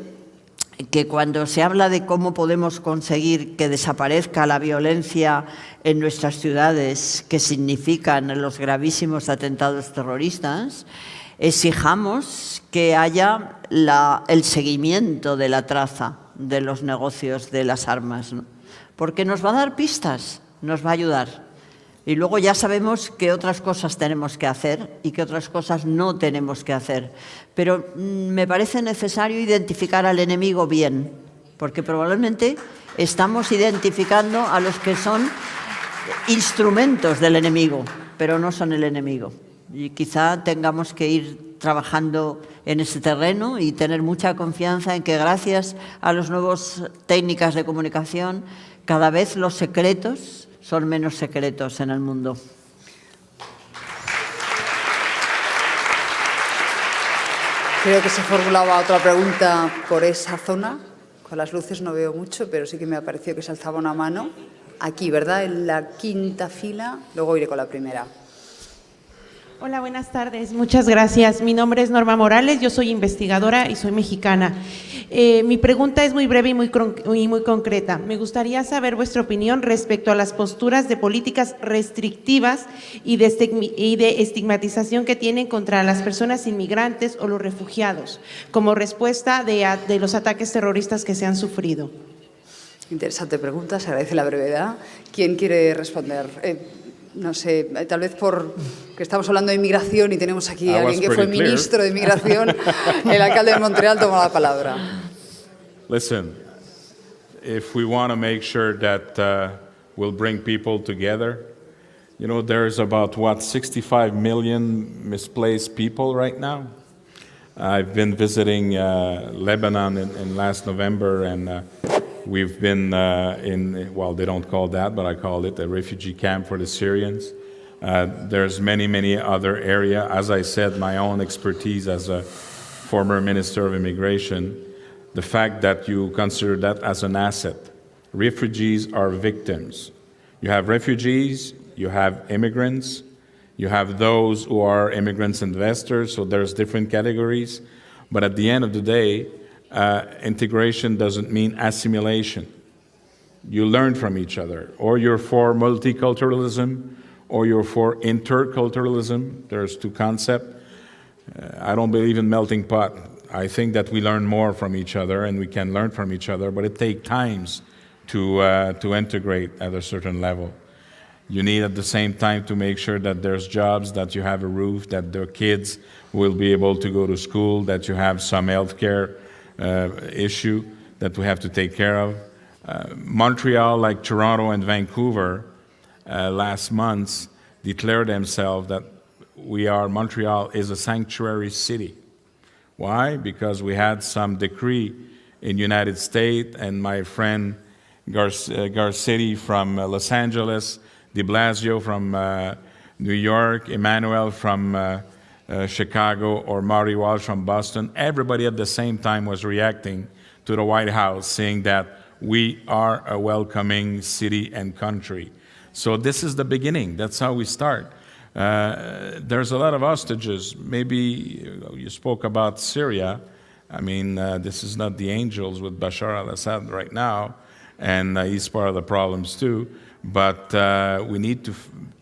S10: que cuando se habla de cómo podemos conseguir que desaparezca la violencia en nuestras ciudades, que significan los gravísimos atentados terroristas, exijamos que haya el seguimiento de la traza de los negocios de las armas, ¿no? Porque nos va a dar pistas, nos va a ayudar. Y luego ya sabemos qué otras cosas tenemos que hacer y qué otras cosas no tenemos que hacer. Pero me parece necesario identificar al enemigo bien, porque probablemente estamos identificando a los que son instrumentos del enemigo, pero no son el enemigo. Y quizá tengamos que ir trabajando en ese terreno y tener mucha confianza en que gracias a las nuevas técnicas de comunicación cada vez los secretos son menos secretos en el mundo.
S1: Creo que se formulaba otra pregunta por esa zona. Con las luces no veo mucho, pero sí que me ha parecido que se alzaba una mano. Aquí, ¿verdad? En la quinta fila. Luego iré con la primera.
S19: Hola, buenas tardes. Muchas gracias. Mi nombre es Norma Morales, yo soy investigadora y soy mexicana. Mi pregunta es muy breve y muy concreta. Me gustaría saber vuestra opinión respecto a las posturas de políticas restrictivas y de estigmatización que tienen contra las personas inmigrantes o los refugiados, como respuesta de los ataques terroristas que se han sufrido.
S1: Interesante pregunta, se agradece la brevedad. ¿Quién quiere responder? No sé, tal vez porque estamos hablando de inmigración y tenemos aquí a alguien que fue ministro de inmigración, el alcalde de Montreal toma la palabra.
S12: Listen, if we want to make sure that we'll bring people together, you know, there's about, 65 million misplaced people right now? I've been visiting Lebanon in last November, and we've been well, they don't call that, but I call it a refugee camp for the Syrians. There's many other areas. As I said, my own expertise as a former Minister of Immigration, the fact that you consider that as an asset. Refugees are victims. You have refugees, you have immigrants, you have those who are immigrants investors, so there's different categories. But at the end of the day, integration doesn't mean assimilation. You learn from each other. Or you're for multiculturalism, or you're for interculturalism. There's two concepts. I don't believe in melting pot. I think that we learn more from each other, and we can learn from each other, but it takes time to integrate at a certain level. You need at the same time to make sure that there's jobs, that you have a roof, that their kids will be able to go to school, that you have some health care issue that we have to take care of. Montreal, like Toronto and Vancouver, last month declared themselves that Montreal is a sanctuary city. Why? Because we had some decree in United States, and my friend Garcetti from Los Angeles, de Blasio from New York, Emmanuel from Chicago, or Marty Walsh from Boston, everybody at the same time was reacting to the White House, saying that we are a welcoming city and country. So this is the beginning. That's how we start. There's a lot of hostages. Maybe you spoke about Syria. I mean, this is not the angels with Bashar al-Assad right now, and he's part of the problems too. But we need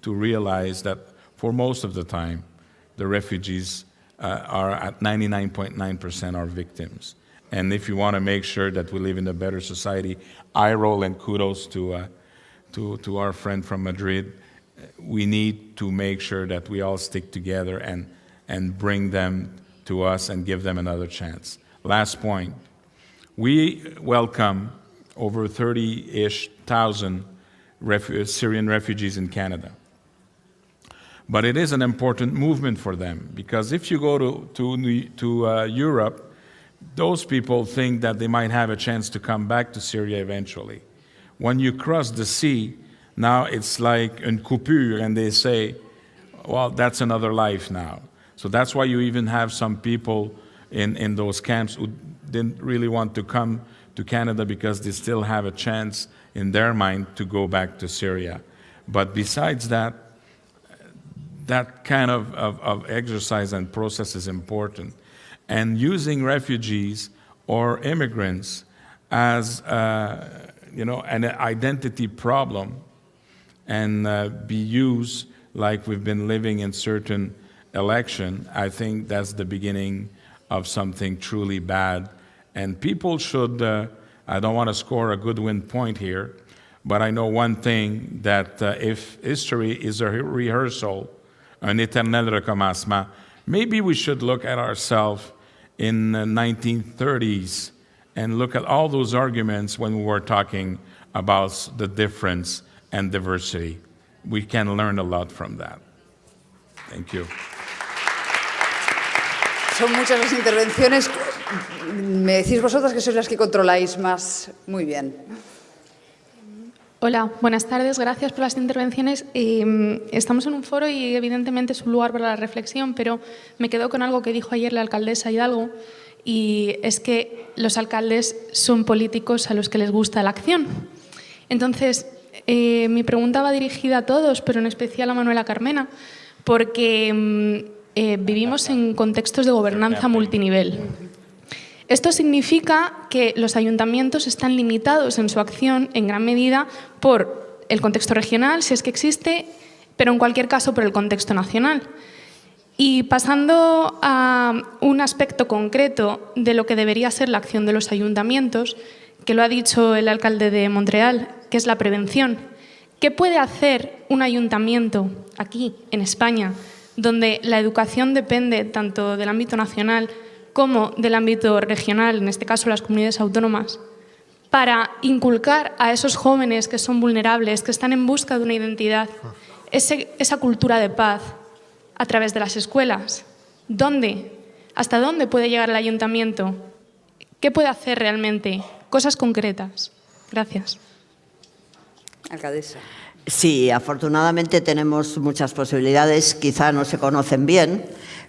S12: to realize that for most of the time, the refugees are at 99.9% are victims. And if you want to make sure that we live in a better society, eye roll and kudos to our friend from Madrid. We need to make sure that we all stick together and bring them to us and give them another chance. Last point. We welcome over 30-ish thousand Syrian refugees in Canada. But it is an important movement for them, because if you go to Europe, those people think that they might have a chance to come back to Syria eventually. When you cross the sea, now it's like une coupure, and they say, well, that's another life now. So that's why you even have some people in those camps who didn't really want to come to Canada because they still have a chance in their mind to go back to Syria. But besides that, that kind of exercise and process is important. And using refugees or immigrants as an identity problem and be used like we've been living in certain election, I think that's the beginning of something truly bad. And people should, I don't want to score a good win point here, but I know one thing, that if history is a rehearsal, un éternel recommencement, maybe we should look at ourselves in the 1930s and look at all those arguments when we were talking about the difference and diversity. We can learn a lot from that. Thank you.
S1: Son muchas las intervenciones. Me decís vosotras que sois las que controláis más. Muy bien.
S20: Hola, buenas tardes. Gracias por las intervenciones. Estamos en un foro y evidentemente es un lugar para la reflexión, pero me quedo con algo que dijo ayer la alcaldesa Hidalgo, y es que los alcaldes son políticos a los que les gusta la acción. Entonces, mi pregunta va dirigida a todos, pero en especial a Manuela Carmena, porque vivimos en contextos de gobernanza multinivel. Esto significa que los ayuntamientos están limitados en su acción en gran medida por el contexto regional, si es que existe, pero en cualquier caso por el contexto nacional. Y pasando a un aspecto concreto de lo que debería ser la acción de los ayuntamientos, que lo ha dicho el alcalde de Montreal, que es la prevención. ¿Qué puede hacer un ayuntamiento aquí, en España, donde la educación depende tanto del ámbito nacional como del ámbito regional, en este caso las comunidades autónomas, para inculcar a esos jóvenes que son vulnerables, que están en busca de una identidad, esa cultura de paz a través de las escuelas? ¿Dónde? ¿Hasta dónde puede llegar el ayuntamiento? ¿Qué puede hacer realmente? Cosas concretas. Gracias.
S1: Alcaldesa.
S10: Sí, afortunadamente tenemos muchas posibilidades, quizá no se conocen bien,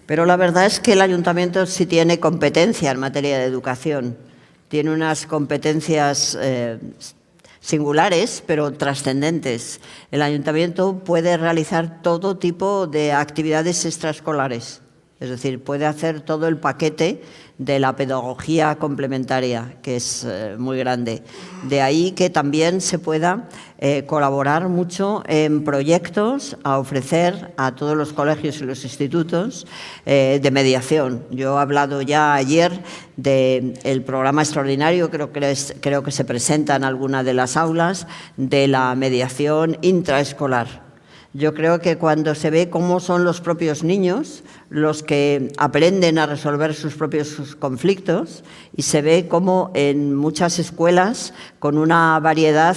S10: pero la verdad es que el ayuntamiento sí tiene competencia en materia de educación. Tiene unas competencias singulares, pero trascendentes. El ayuntamiento puede realizar todo tipo de actividades extraescolares, es decir, puede hacer todo el paquete de la pedagogía complementaria, que es muy grande. De ahí que también se pueda colaborar mucho en proyectos a ofrecer a todos los colegios y los institutos de mediación. Yo he hablado ya ayer del programa extraordinario, creo que se presenta en alguna de las aulas, de la mediación intraescolar. Yo creo que cuando se ve cómo son los propios niños los que aprenden a resolver sus propios conflictos, y se ve cómo en muchas escuelas, con una variedad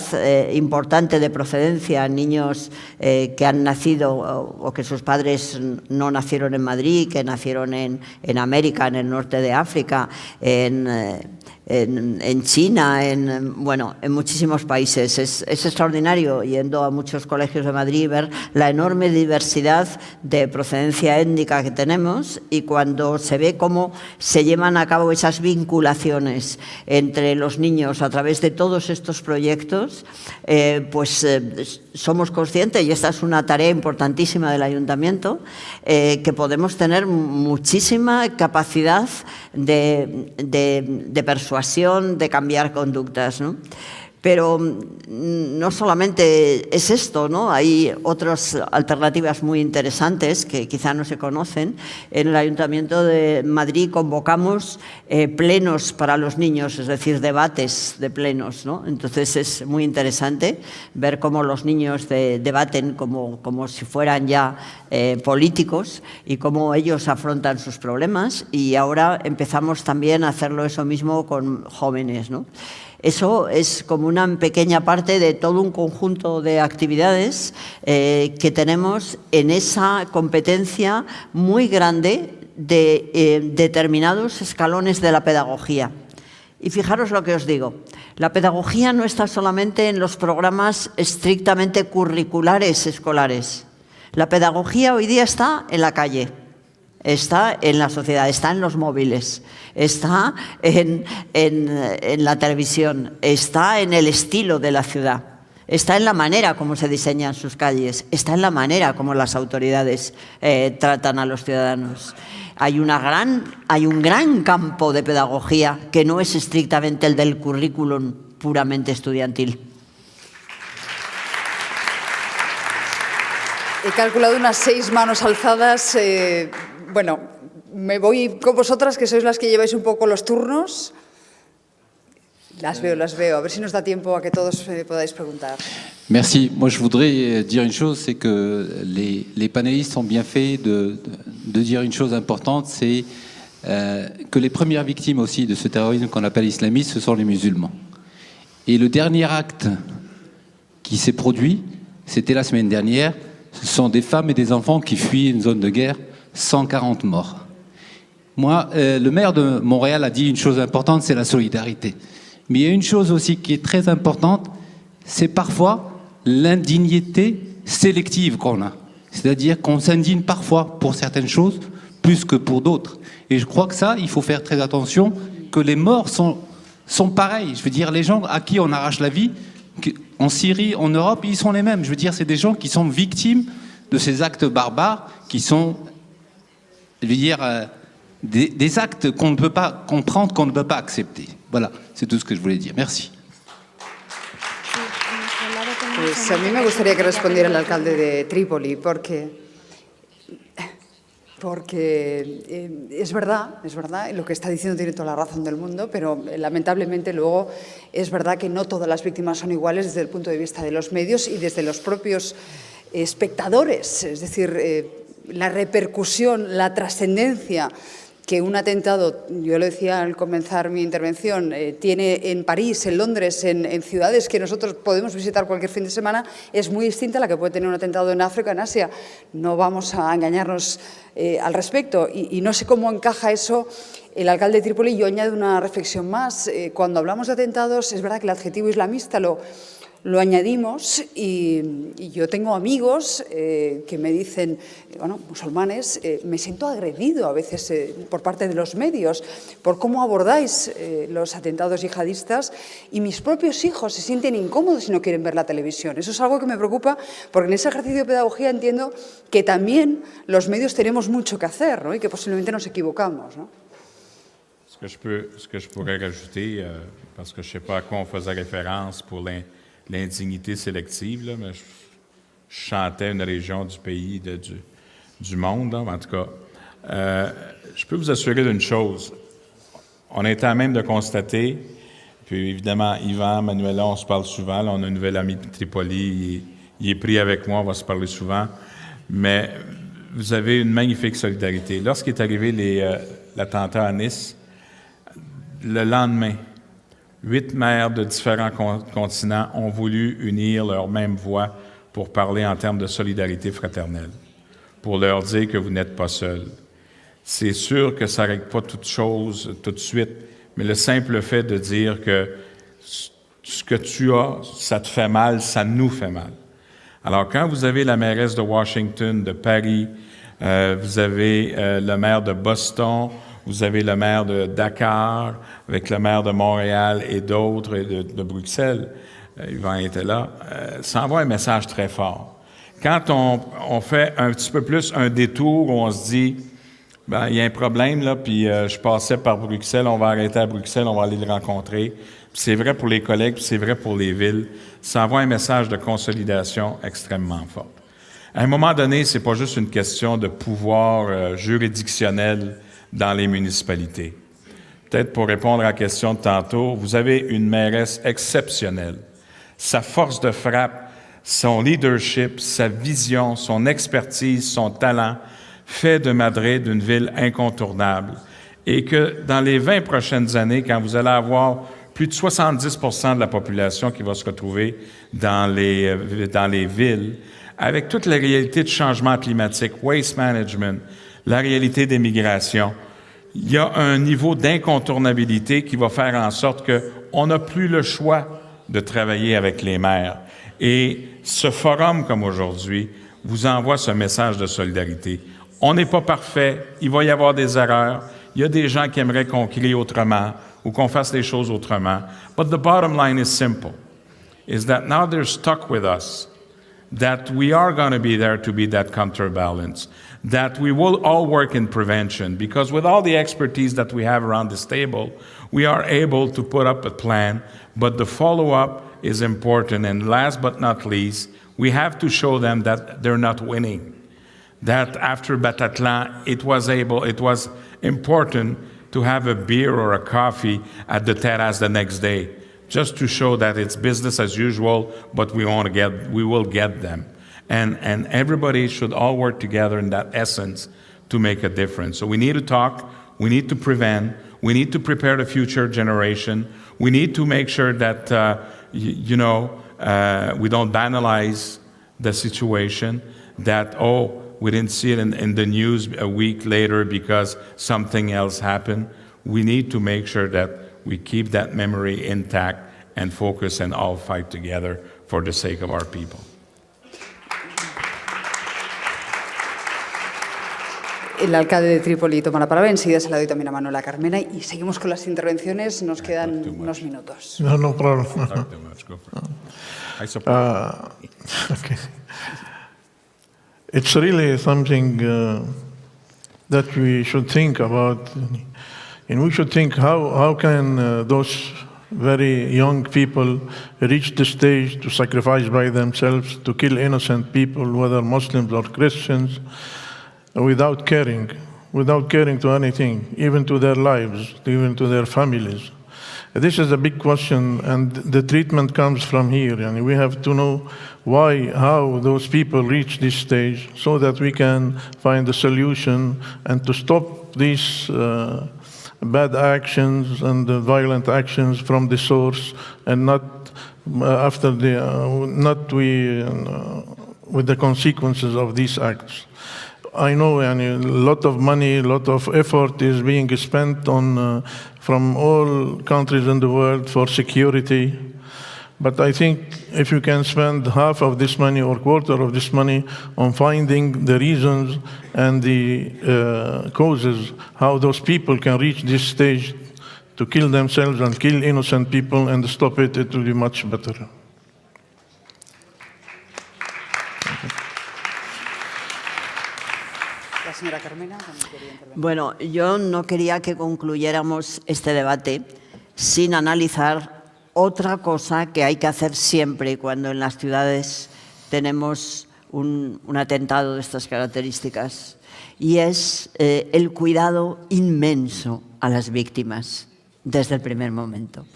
S10: importante de procedencia, niños que han nacido o que sus padres no nacieron en Madrid, que nacieron en América, en el norte de África, en China, en muchísimos países. Es extraordinario, yendo a muchos colegios de Madrid, ver la enorme diversidad de procedencia étnica que tenemos, y cuando se ve cómo se llevan a cabo esas vinculaciones entre los niños a través de todos estos proyectos, somos conscientes, y esta es una tarea importantísima del ayuntamiento, que podemos tener muchísima capacidad de persuasión, de cambiar conductas, ¿no? Pero no solamente es esto, ¿no? Hay otras alternativas muy interesantes que quizá no se conocen. En el Ayuntamiento de Madrid convocamos plenos para los niños, es decir, debates de plenos, ¿no? Entonces es muy interesante ver cómo los niños debaten como si fueran ya políticos y cómo ellos afrontan sus problemas, y ahora empezamos también a hacerlo eso mismo con jóvenes, ¿no? Eso es como una pequeña parte de todo un conjunto de actividades que tenemos en esa competencia muy grande de determinados escalones de la pedagogía. Y fijaros lo que os digo, la pedagogía no está solamente en los programas estrictamente curriculares escolares. La pedagogía hoy día está en la calle, está en la sociedad, está en los móviles, está en la televisión, está en el estilo de la ciudad, está en la manera como se diseñan sus calles, está en la manera como las autoridades tratan a los ciudadanos. Hay un gran campo de pedagogía que no es estrictamente el del currículum puramente estudiantil.
S1: He calculado unas 6 manos alzadas. Bueno, me voy con vosotras, que sois las que lleváis un poco los turnos. Las veo. A ver si nos da tiempo a que todos podáis preguntar.
S21: Merci. Moi, je voudrais dire une chose, c'est que les panélistes ont bien fait de dire une chose importante, c'est que les premières victimes aussi de ce terrorisme qu'on appelle islamiste, ce sont les musulmans. Et le dernier acte qui s'est produit, c'était la semaine dernière, ce sont des femmes et des enfants qui fuient une zone de guerre, 140 morts. Moi, le maire de Montréal a dit une chose importante, c'est la solidarité. Mais il y a une chose aussi qui est très importante, c'est parfois l'indignité sélective qu'on a. C'est-à-dire qu'on s'indigne parfois pour certaines choses plus que pour d'autres. Et je crois que ça, il faut faire très attention, que les morts sont pareils. Je veux dire, les gens à qui on arrache la vie, en Syrie, en Europe, ils sont les mêmes. Je veux dire, c'est des gens qui sont victimes de ces actes barbares, qui sont, je veux dire, des actes qu'on ne peut pas comprendre, qu'on ne peut pas accepter. Voilà, c'est tout ce que je voulais dire. Merci.
S1: Pues a mí me gustaría que respondiera el alcalde de Trípoli, porque es verdad, y lo que está diciendo tiene toda la razón del mundo, pero lamentablemente luego es verdad que no todas las víctimas son iguales desde el punto de vista de los medios y desde los propios espectadores. Es decir, la repercusión, la trascendencia que un atentado, yo lo decía al comenzar mi intervención, tiene en París, en Londres, en ciudades que nosotros podemos visitar cualquier fin de semana, es muy distinta a la que puede tener un atentado en África, en Asia. No vamos a engañarnos al respecto. Y no sé cómo encaja eso el alcalde de Trípoli. Yo añado una reflexión más. Cuando hablamos de atentados, es verdad que el adjetivo islamista lo añadimos, y yo tengo amigos que me dicen, bueno, musulmanes, me siento agredido a veces por parte de los medios por cómo abordáis los atentados yihadistas, y mis propios hijos se sienten incómodos si no quieren ver la televisión. Eso es algo que me preocupa, porque en ese ejercicio de pedagogía entiendo que también los medios tenemos mucho que hacer, ¿no? Y que posiblemente nos equivocamos, ¿no?
S12: Ce que je pourrais rajouter, parce que je ne sais pas à quoi on faisait référence pour l'indignité sélective, là, mais je chantais une région du pays, du monde, là, en tout cas. Je peux vous assurer d'une chose. On est à même de constater, puis évidemment, Yvan, Manuela, on se parle souvent. Là, on a un nouvel ami de Tripoli, il est pris avec moi, on va se parler souvent. Mais vous avez une magnifique solidarité. Lorsqu'est arrivé l'attentat à Nice, le lendemain, 8 maires de différents continents ont voulu unir leur même voix pour parler en termes de solidarité fraternelle, pour leur dire que vous n'êtes pas seuls. C'est sûr que ça ne règle pas toute chose tout de suite, mais le simple fait de dire que ce que tu as, ça te fait mal, ça nous fait mal. Alors, quand vous avez la mairesse de Washington, de Paris, vous avez le maire de Boston, vous avez le maire de Dakar, avec le maire de Montréal et d'autres, et de Bruxelles, Yvan était là, ça envoie un message très fort. Quand on fait un petit peu plus un détour où on se dit, Ben, il y a un problème, là, puis je passais par Bruxelles, on va arrêter à Bruxelles, on va aller le rencontrer. Puis c'est vrai pour les collègues, puis c'est vrai pour les villes. Ça envoie un message de consolidation extrêmement fort. À un moment donné, c'est pas juste une question de pouvoir juridictionnel dans les municipalités. Peut-être pour répondre à la question de tantôt, vous avez une mairesse exceptionnelle. Sa force de frappe, son leadership, sa vision, son expertise, son talent fait de Madrid une ville incontournable. Et que dans les 20 prochaines années, quand vous allez avoir plus de 70% de la population qui va se retrouver dans les villes, avec toute la réalité de changement climatique, waste management, la réalité des migrations, il y a un niveau d'incontournabilité qui va faire en sorte qu'on n'a plus le choix de travailler avec les maires. Et ce forum, comme aujourd'hui, vous envoie ce message de solidarité. On n'est pas parfait, il va y avoir des erreurs, il y a des gens qui aimeraient qu'on crie autrement ou qu'on fasse les choses autrement. But the bottom line is simple, is that now they're stuck with us, that we are going to be there to be that counterbalance, that we will all work in prevention, because with all the expertise that we have around this table, we are able to put up a plan, but the follow-up is important. And last but not least, we have to show them that they're not winning. That after Bataclan, it was important to have a beer or a coffee at the terrace the next day, just to show that it's business as usual, but we will get them. And everybody should all work together in that essence to make a difference. So we need to talk, we need to prevent, we need to prepare the future generation, we need to make sure that, we don't banalize the situation, that, we didn't see it in the news a week later because something else happened. We need to make sure that we keep that memory intact and focus and all fight together for the sake of our people.
S1: El alcalde de Trípoli toma la palabra, enseguida se la doy también a Manuela Carmena y seguimos con las intervenciones, nos quedan unos minutos.
S11: No problem. Okay. It's really something that we should think about, and we should think how can those very young people reach the stage to sacrifice by themselves, to kill innocent people, whether Muslims or Christians, without caring to anything, even to their lives, even to their families. This is a big question, and the treatment comes from here, and we have to know how those people reach this stage so that we can find a solution and to stop these bad actions and violent actions from the source, and not with the consequences of these acts. I know a lot of money, a lot of effort is being spent on from all countries in the world for security. But I think if you can spend half of this money or quarter of this money on finding the reasons and the causes, how those people can reach this stage to kill themselves and kill innocent people and stop it, it will be much better.
S1: Señora Carmena.
S10: Bueno, yo no quería que concluyéramos este debate sin analizar otra cosa que hay que hacer siempre cuando en las ciudades tenemos un atentado de estas características, y es el cuidado inmenso a las víctimas desde el primer momento.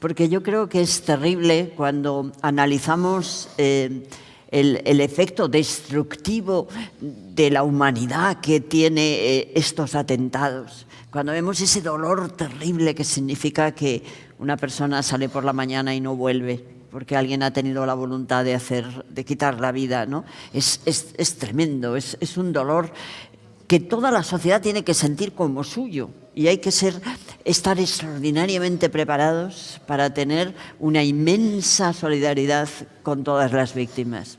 S10: Porque yo creo que es terrible cuando analizamos el efecto destructivo de la humanidad que tiene estos atentados. Cuando vemos ese dolor terrible que significa que una persona sale por la mañana y no vuelve porque alguien ha tenido la voluntad de quitar la vida, ¿no? Es tremendo, es un dolor que toda la sociedad tiene que sentir como suyo, y hay que estar extraordinariamente preparados para tener una inmensa solidaridad con todas las víctimas.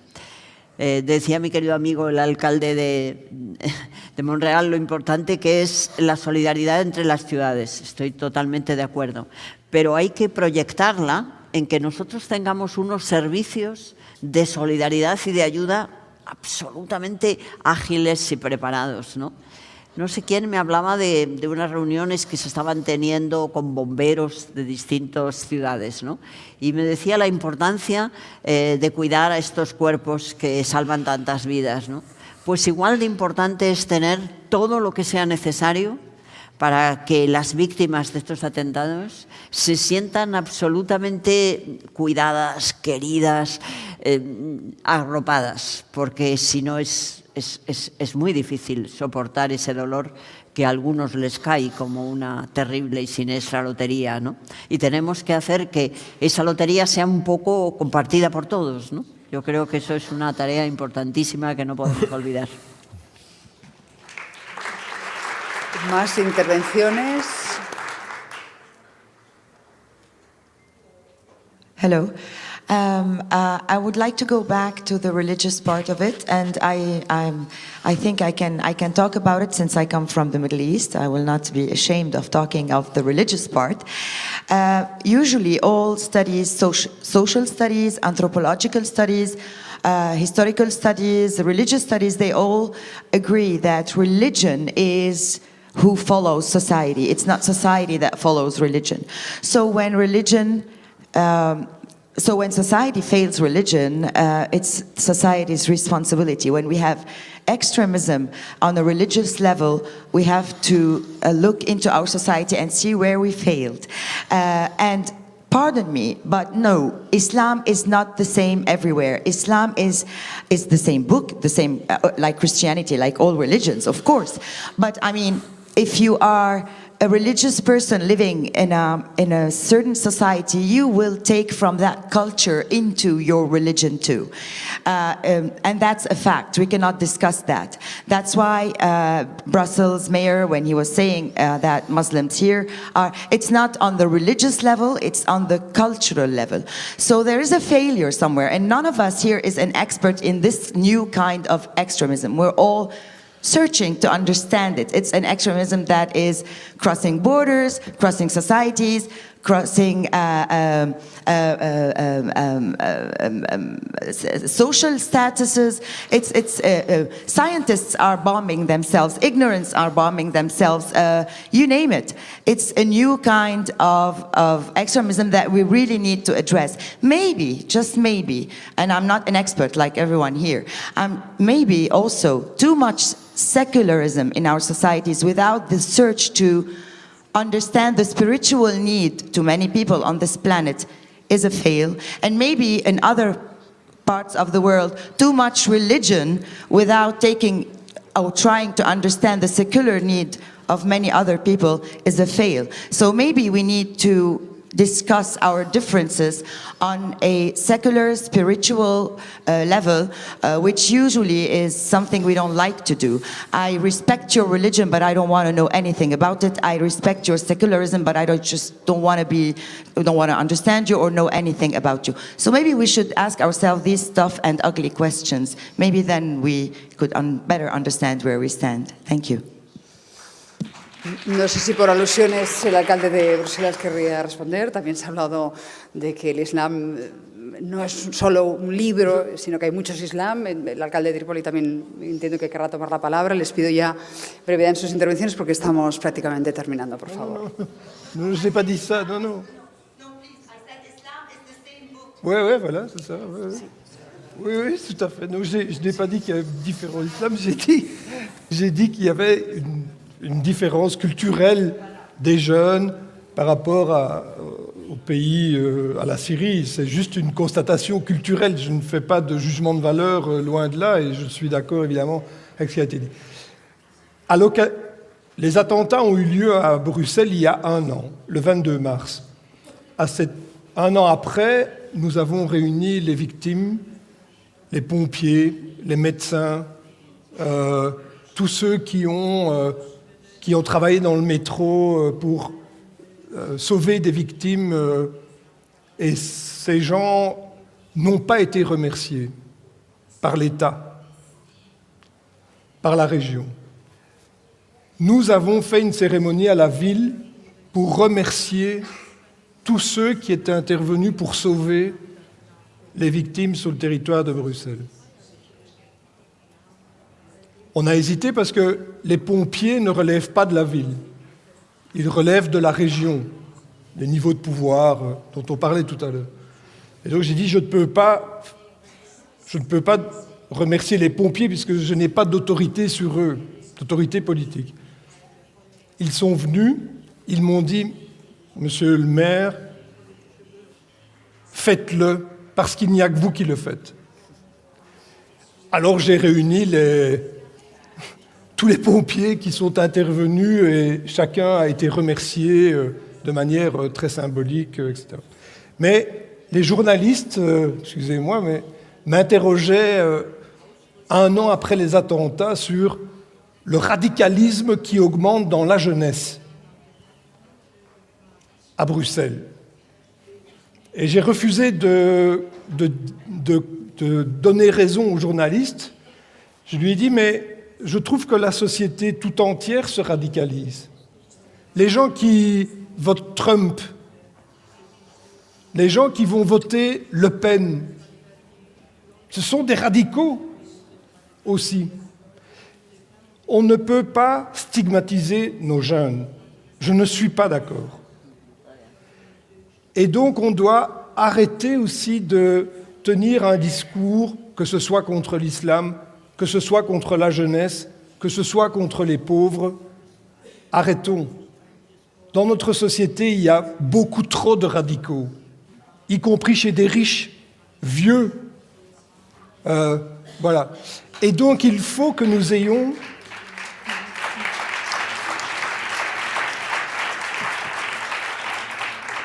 S10: Decía mi querido amigo, el alcalde de Montreal, lo importante que es la solidaridad entre las ciudades. Estoy totalmente de acuerdo. Pero hay que proyectarla en que nosotros tengamos unos servicios de solidaridad y de ayuda absolutamente ágiles y preparados, ¿no? no sé quién me hablaba de unas reuniones que se estaban teniendo con bomberos de distintas ciudades, ¿no? Y me decía la importancia de cuidar a estos cuerpos que salvan tantas vidas, ¿no? Pues igual de importante es tener todo lo que sea necesario para que las víctimas de estos atentados se sientan absolutamente cuidadas, queridas, arropadas, porque si no es muy difícil soportar ese dolor que a algunos les cae como una terrible y siniestra lotería, ¿no? Y tenemos que hacer que esa lotería sea un poco compartida por todos, ¿no? Yo creo que eso es una tarea importantísima que no podemos olvidar.
S1: Más intervenciones.
S5: Hello. I would like to go back to the religious part of it, and I think I can talk about it since I come from the Middle East. I will not be ashamed of talking of the religious part. Usually all studies, social studies, anthropological studies, historical studies, religious studies, they all agree that religion is who follows society. It's not society that follows religion. So when when society fails religion, it's society's responsibility. When we have extremism on a religious level, we have to look into our society and see where we failed. And pardon me, but no, Islam is not the same everywhere. Islam is the same book, the same, like Christianity, like all religions, of course. But I mean, if you are a religious person living in a certain society, you will take from that culture into your religion too. And that's a fact. We cannot discuss that. That's why Brussels mayor, when he was saying that Muslims here it's not on the religious level, it's on the cultural level. So there is a failure somewhere, and none of us here is an expert in this new kind of extremism. We're all searching to understand it. It's an extremism that is crossing borders, crossing societies, crossing social statuses. Scientists are bombing themselves, ignorance are bombing themselves, you name it. It's a new kind of extremism that we really need to address. Maybe, just maybe, and I'm not an expert like everyone here, maybe also too much secularism in our societies without the search to understand the spiritual need to many people on this planet is a fail. And maybe in other parts of the world, too much religion without taking or trying to understand the secular need of many other people is a fail. So maybe we need to discuss our differences on a secular, spiritual level, which usually is something we don't like to do. I respect your religion, but I don't want to know anything about it. I respect your secularism, but I don't want to understand you or know anything about you. So maybe we should ask ourselves these tough and ugly questions. Maybe then we could better understand where we stand. Thank you.
S1: No sé si por alusiones el alcalde de Bruselas querría responder. También se ha hablado de que el Islam no es solo un libro, sino que hay muchos Islam. El alcalde de Trípoli también entiendo que querrá tomar la palabra. Les pido ya brevedad en sus intervenciones porque estamos prácticamente terminando, por favor.
S9: No, je n'ai pas dit ça, non, non. Oui, voilà, c'est ça. Oui, tout à fait. Donc, je n'ai pas dit qu'il y avait différents islams, j'ai dit qu'il y avait une différence culturelle des jeunes par rapport au pays, à la Syrie. C'est juste une constatation culturelle. Je ne fais pas de jugement de valeur, loin de là, et je suis d'accord évidemment avec ce qui a été dit. Les attentats ont eu lieu à Bruxelles il y a 1 an, le 22 mars. Un an après, nous avons réuni les victimes, les pompiers, les médecins, tous ceux qui ont travaillé dans le métro pour sauver des victimes, et ces gens n'ont pas été remerciés par l'État, par la région. Nous avons fait une cérémonie à la ville pour remercier tous ceux qui étaient intervenus pour sauver les victimes sur le territoire de Bruxelles. On a hésité parce que les pompiers ne relèvent pas de la ville. Ils relèvent de la région, des niveaux de pouvoir dont on parlait tout à l'heure. Et donc j'ai dit, je ne peux pas remercier les pompiers puisque je n'ai pas d'autorité sur eux, d'autorité politique. Ils sont venus, ils m'ont dit, monsieur le maire, faites-le parce qu'il n'y a que vous qui le faites. Alors j'ai réuni tous les pompiers qui sont intervenus et chacun a été remercié de manière très symbolique, etc. Mais les journalistes, excusez-moi, mais m'interrogeaient 1 an après les attentats sur le radicalisme qui augmente dans la jeunesse à Bruxelles. Et j'ai refusé de donner raison aux journalistes. Je lui ai dit, mais je trouve que la société tout entière se radicalise. Les gens qui votent Trump, les gens qui vont voter Le Pen, ce sont des radicaux aussi. On ne peut pas stigmatiser nos jeunes. Je ne suis pas d'accord. Et donc on doit arrêter aussi de tenir un discours, que ce soit contre l'islam, que ce soit contre la jeunesse, que ce soit contre les pauvres. Arrêtons. Dans notre société, il y a beaucoup trop de radicaux, y compris chez des riches, vieux. Voilà. Et donc il faut que nous ayons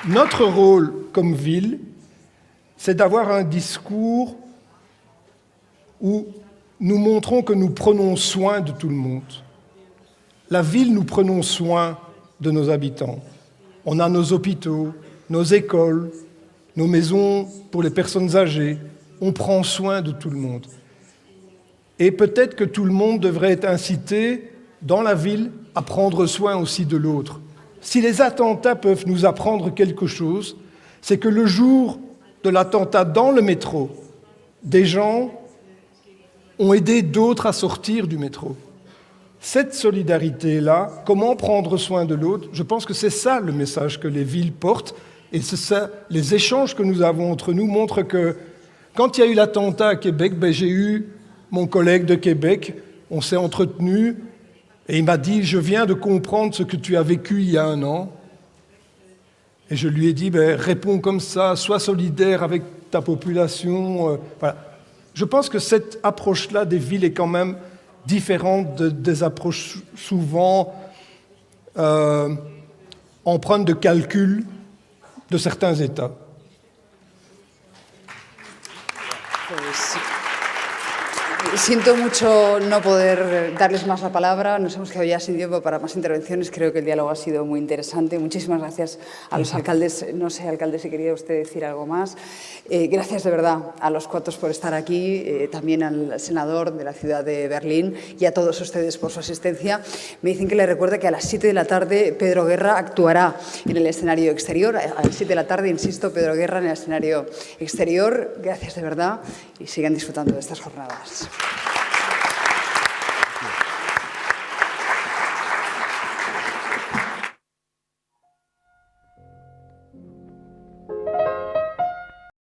S9: notre rôle comme ville, c'est d'avoir un discours où nous montrons que nous prenons soin de tout le monde. La ville, nous prenons soin de nos habitants. On a nos hôpitaux, nos écoles, nos maisons pour les personnes âgées. On prend soin de tout le monde. Et peut-être que tout le monde devrait être incité dans la ville à prendre soin aussi de l'autre. Si les attentats peuvent nous apprendre quelque chose, c'est que le jour de l'attentat dans le métro, des gens ont aidé d'autres à sortir du métro. Cette solidarité-là, comment prendre soin de l'autre, je pense que c'est ça le message que les villes portent. Et c'est ça, les échanges que nous avons entre nous montrent que quand il y a eu l'attentat à Québec, j'ai eu mon collègue de Québec, on s'est entretenu et il m'a dit « Je viens de comprendre ce que tu as vécu il y a 1 an ». Et je lui ai dit « Réponds comme ça, sois solidaire avec ta population ». Voilà. Je pense que cette approche-là des villes est quand même différente des approches souvent empreintes de calcul de certains États.
S1: Siento mucho no poder darles más la palabra. Nos hemos quedado ya sin tiempo para más intervenciones. Creo que el diálogo ha sido muy interesante. Muchísimas gracias a los alcaldes. No sé, alcalde, si quería usted decir algo más. Gracias de verdad a los 4 por estar aquí, también al senador de la ciudad de Berlín y a todos ustedes por su asistencia. Me dicen que le recuerde que a las 7 de la tarde Pedro Guerra actuará en el escenario exterior. A las 7 de la tarde, insisto, Pedro Guerra en el escenario exterior. Gracias de verdad y sigan disfrutando de estas jornadas.